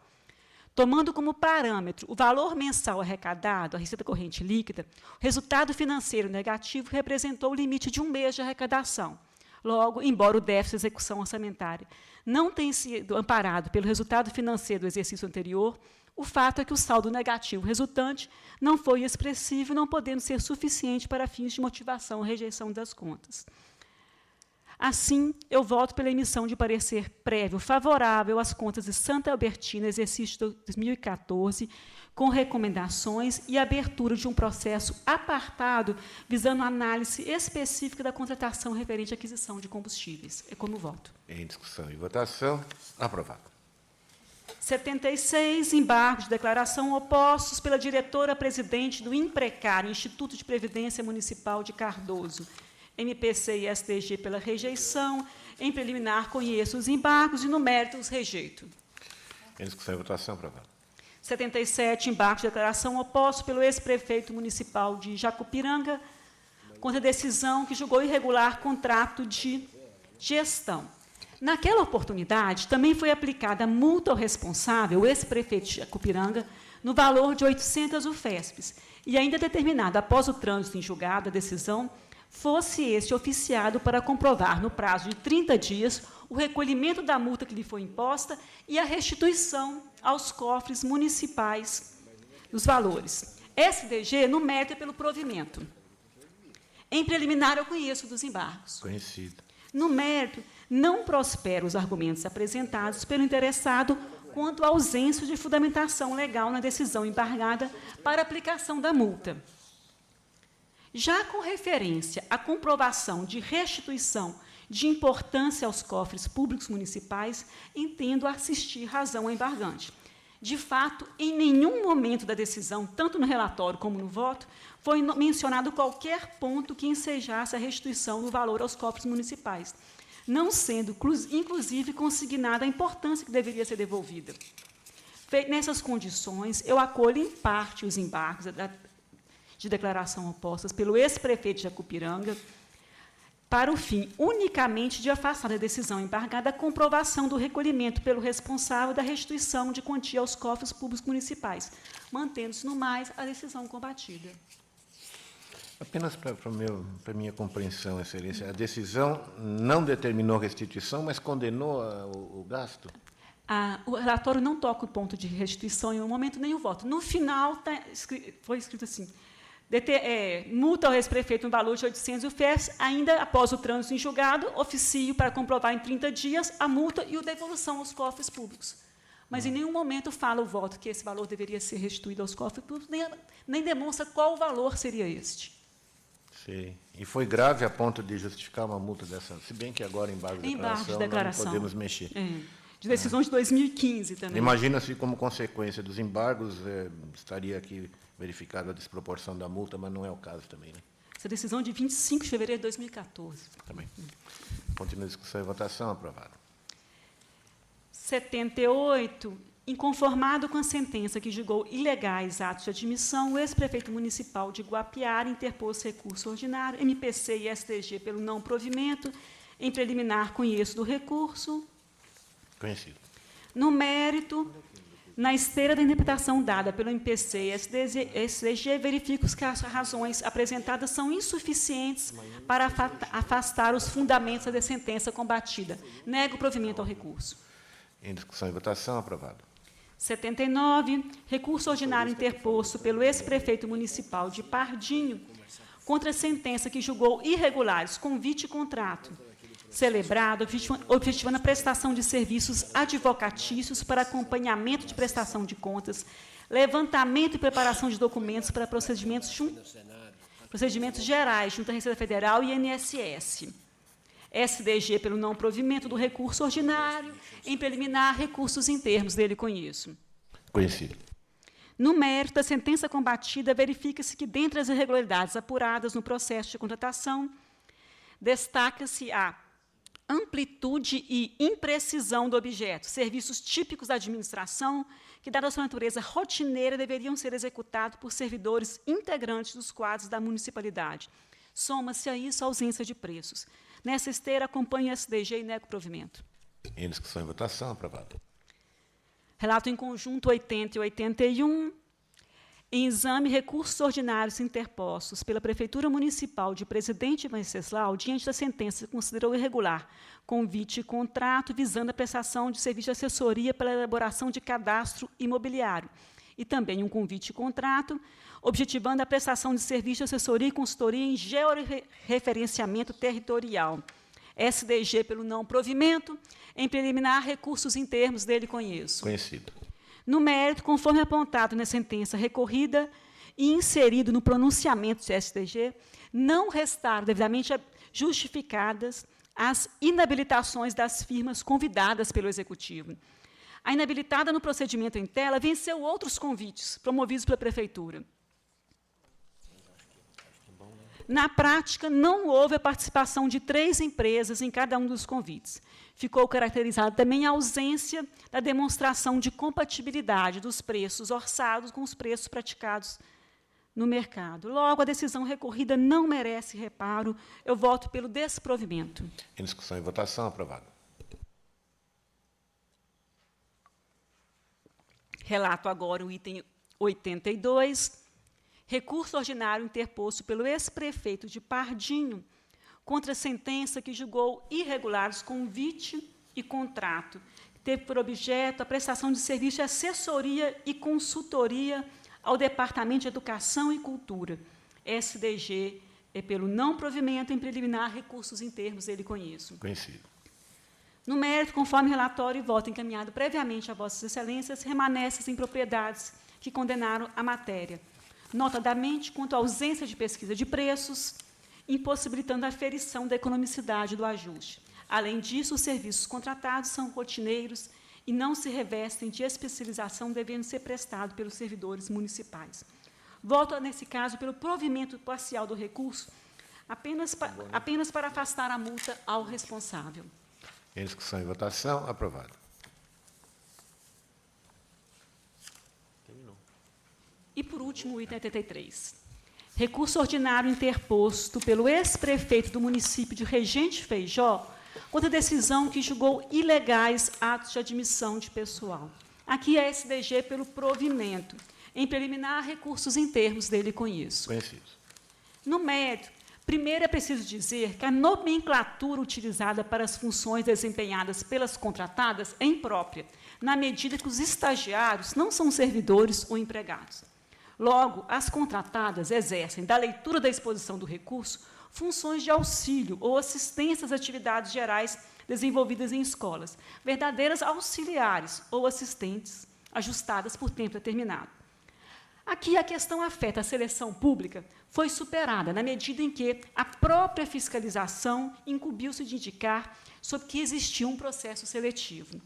Tomando como parâmetro o valor mensal arrecadado, a receita corrente líquida, o resultado financeiro negativo representou o limite de um mês de arrecadação. Logo, embora o déficit de execução orçamentária não tenha sido amparado pelo resultado financeiro do exercício anterior, o fato é que o saldo negativo resultante não foi expressivo, não podendo ser suficiente para fins de motivação ou rejeição das contas. Assim, eu voto pela emissão de parecer prévio favorável às contas de Santa Albertina, exercício de 2014, com recomendações e abertura de um processo apartado visando análise específica da contratação referente à aquisição de combustíveis. É como voto. Em discussão e votação, aprovado. 76, embargos de declaração opostos pela diretora-presidente do IMPRECAR, Instituto de Previdência Municipal de Cardoso. MPC e SDG pela rejeição. Em preliminar, conheço os embargos e, no mérito, os rejeito. Em discussão e votação, aprovado. 77, embargos de declaração opostos pelo ex-prefeito municipal de Jacupiranga, contra a decisão que julgou irregular contrato de gestão. Naquela oportunidade, também foi aplicada multa ao responsável, o ex-prefeito de Jacupiranga, no valor de 800 UFESPs, e ainda determinado, após o trânsito em julgado, a decisão, fosse este oficiado para comprovar, no prazo de 30 dias, o recolhimento da multa que lhe foi imposta e a restituição aos cofres municipais dos valores. SDG, no mérito, é pelo provimento. Em preliminar, eu conheço dos embargos. Conhecido. No mérito, não prosperam os argumentos apresentados pelo interessado quanto à ausência de fundamentação legal na decisão embargada para aplicação da multa. Já com referência à comprovação de restituição de importância aos cofres públicos municipais, entendo assistir razão ao embargante. De fato, em nenhum momento da decisão, tanto no relatório como no voto, foi mencionado qualquer ponto que ensejasse a restituição do valor aos cofres municipais, não sendo, inclusive, consignada a importância que deveria ser devolvida. Nessas condições, eu acolho em parte os embargos de declaração opostas pelo ex-prefeito de Jacupiranga, para o fim unicamente de afastar da decisão embargada a comprovação do recolhimento pelo responsável da restituição de quantia aos cofres públicos municipais, mantendo-se, no mais, a decisão combatida. Apenas para a minha compreensão, Excelência, a decisão não determinou restituição, mas condenou o gasto? O relatório não toca o ponto de restituição em um momento, nem o voto. No final, foi escrito assim, multa ao ex-prefeito no valor de 800 UFES, ainda após o trânsito em julgado, oficio para comprovar em 30 dias a multa e a devolução aos cofres públicos. Mas em nenhum momento fala o voto que esse valor deveria ser restituído aos cofres públicos, nem demonstra qual valor seria este. Sim. E foi grave a ponto de justificar uma multa dessa, se bem que agora embargo de declaração, não podemos mexer. De decisões de 2015 também. Imagina-se como consequência dos embargos, estaria aqui verificada a desproporção da multa, mas não é o caso também, né? Essa decisão é de 25 de fevereiro de 2014. Também. Continua a discussão e votação, aprovado. 78, Inconformado com a sentença que julgou ilegais atos de admissão, o ex-prefeito municipal de Guapiara interpôs recurso ordinário, MPC e STG pelo não provimento. Em preliminar, conheço do recurso. Conhecido. No mérito, na esteira da interpretação dada pelo MPC e STG, verifico que as razões apresentadas são insuficientes para afastar os fundamentos da sentença combatida. Nego o provimento ao recurso. Em discussão e votação, aprovado. 79, recurso ordinário interposto pelo ex-prefeito municipal de Pardinho contra a sentença que julgou irregulares convite e contrato, celebrado objetivando a prestação de serviços advocatícios para acompanhamento de prestação de contas, levantamento e preparação de documentos para procedimentos gerais junto à Receita Federal e INSS. SDG pelo não provimento do recurso ordinário, em preliminar, recursos em termos dele conheço. Conhecido. No mérito da sentença combatida, verifica-se que, dentre as irregularidades apuradas no processo de contratação, destaca-se a amplitude e imprecisão do objeto, serviços típicos da administração, que, dada a sua natureza rotineira, deveriam ser executados por servidores integrantes dos quadros da municipalidade. Soma-se a isso a ausência de preços. Nessa esteira, acompanho o SDG e nego o provimento. Em discussão e votação, aprovado. Relato em conjunto 80 e 81. Em exame, recursos ordinários interpostos pela Prefeitura Municipal de Presidente Venceslau, diante da sentença que considerou irregular convite e contrato visando a prestação de serviço de assessoria pela elaboração de cadastro imobiliário, e também um convite e contrato objetivando a prestação de serviço de assessoria e consultoria em georreferenciamento territorial. SDG pelo não provimento, em preliminar, recursos em termos dele conheço. Conhecido. No mérito, conforme apontado na sentença recorrida e inserido no pronunciamento do STG, não restaram devidamente justificadas as inabilitações das firmas convidadas pelo Executivo. A inabilitada no procedimento em tela venceu outros convites promovidos pela Prefeitura. Na prática, não houve a participação de 3 empresas em cada um dos convites. Ficou caracterizada também a ausência da demonstração de compatibilidade dos preços orçados com os preços praticados no mercado. Logo, a decisão recorrida não merece reparo. Eu voto pelo desprovimento. Em discussão e votação, aprovado. Relato agora o item 82. Recurso ordinário interposto pelo ex-prefeito de Pardinho contra a sentença que julgou irregulares convite e contrato, que teve por objeto a prestação de serviço de assessoria e consultoria ao Departamento de Educação e Cultura. SDG é pelo não provimento, em preliminar, recursos em termos dele conheço. Conhecido. No mérito, conforme relatório e voto encaminhado previamente a Vossas Excelências, remanescem as impropriedades que condenaram a matéria, notadamente quanto à ausência de pesquisa de preços, impossibilitando a aferição da economicidade do ajuste. Além disso, os serviços contratados são rotineiros e não se revestem de especialização, devendo ser prestados pelos servidores municipais. Voto, nesse caso, pelo provimento parcial do recurso, apenas para afastar a multa ao responsável. Em discussão e votação, aprovado. E, por último, o item 83. Recurso ordinário interposto pelo ex-prefeito do município de Regente Feijó contra a decisão que julgou ilegais atos de admissão de pessoal. Aqui é SDG pelo provimento. Em preliminar, recursos em termos dele conheço. Conhecido. No mérito, primeiro é preciso dizer que a nomenclatura utilizada para as funções desempenhadas pelas contratadas é imprópria, na medida que os estagiários não são servidores ou empregados. Logo, as contratadas exercem, da leitura da exposição do recurso, funções de auxílio ou assistência às atividades gerais desenvolvidas em escolas, verdadeiras auxiliares ou assistentes, ajustadas por tempo determinado. Aqui a questão afeta a seleção pública foi superada, na medida em que a própria fiscalização incumbiu-se de indicar sobre que existia um processo seletivo.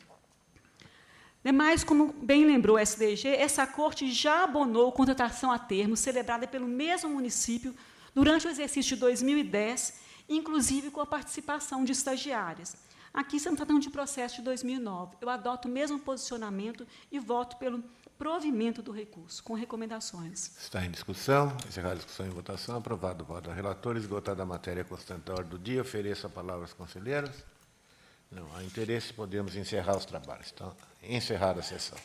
Demais, como bem lembrou o SDG, essa Corte já abonou contratação a termo celebrada pelo mesmo município durante o exercício de 2010, inclusive com a participação de estagiárias. Aqui estamos tratando de processo de 2009. Eu adoto o mesmo posicionamento e voto pelo provimento do recurso, com recomendações. Está em discussão. Encerrada a discussão e votação. Aprovado o voto da relatora. Esgotada a matéria constante da ordem do dia. Ofereço a palavra aos conselheiros. Não há interesse, podemos encerrar os trabalhos. Então, encerrada a sessão.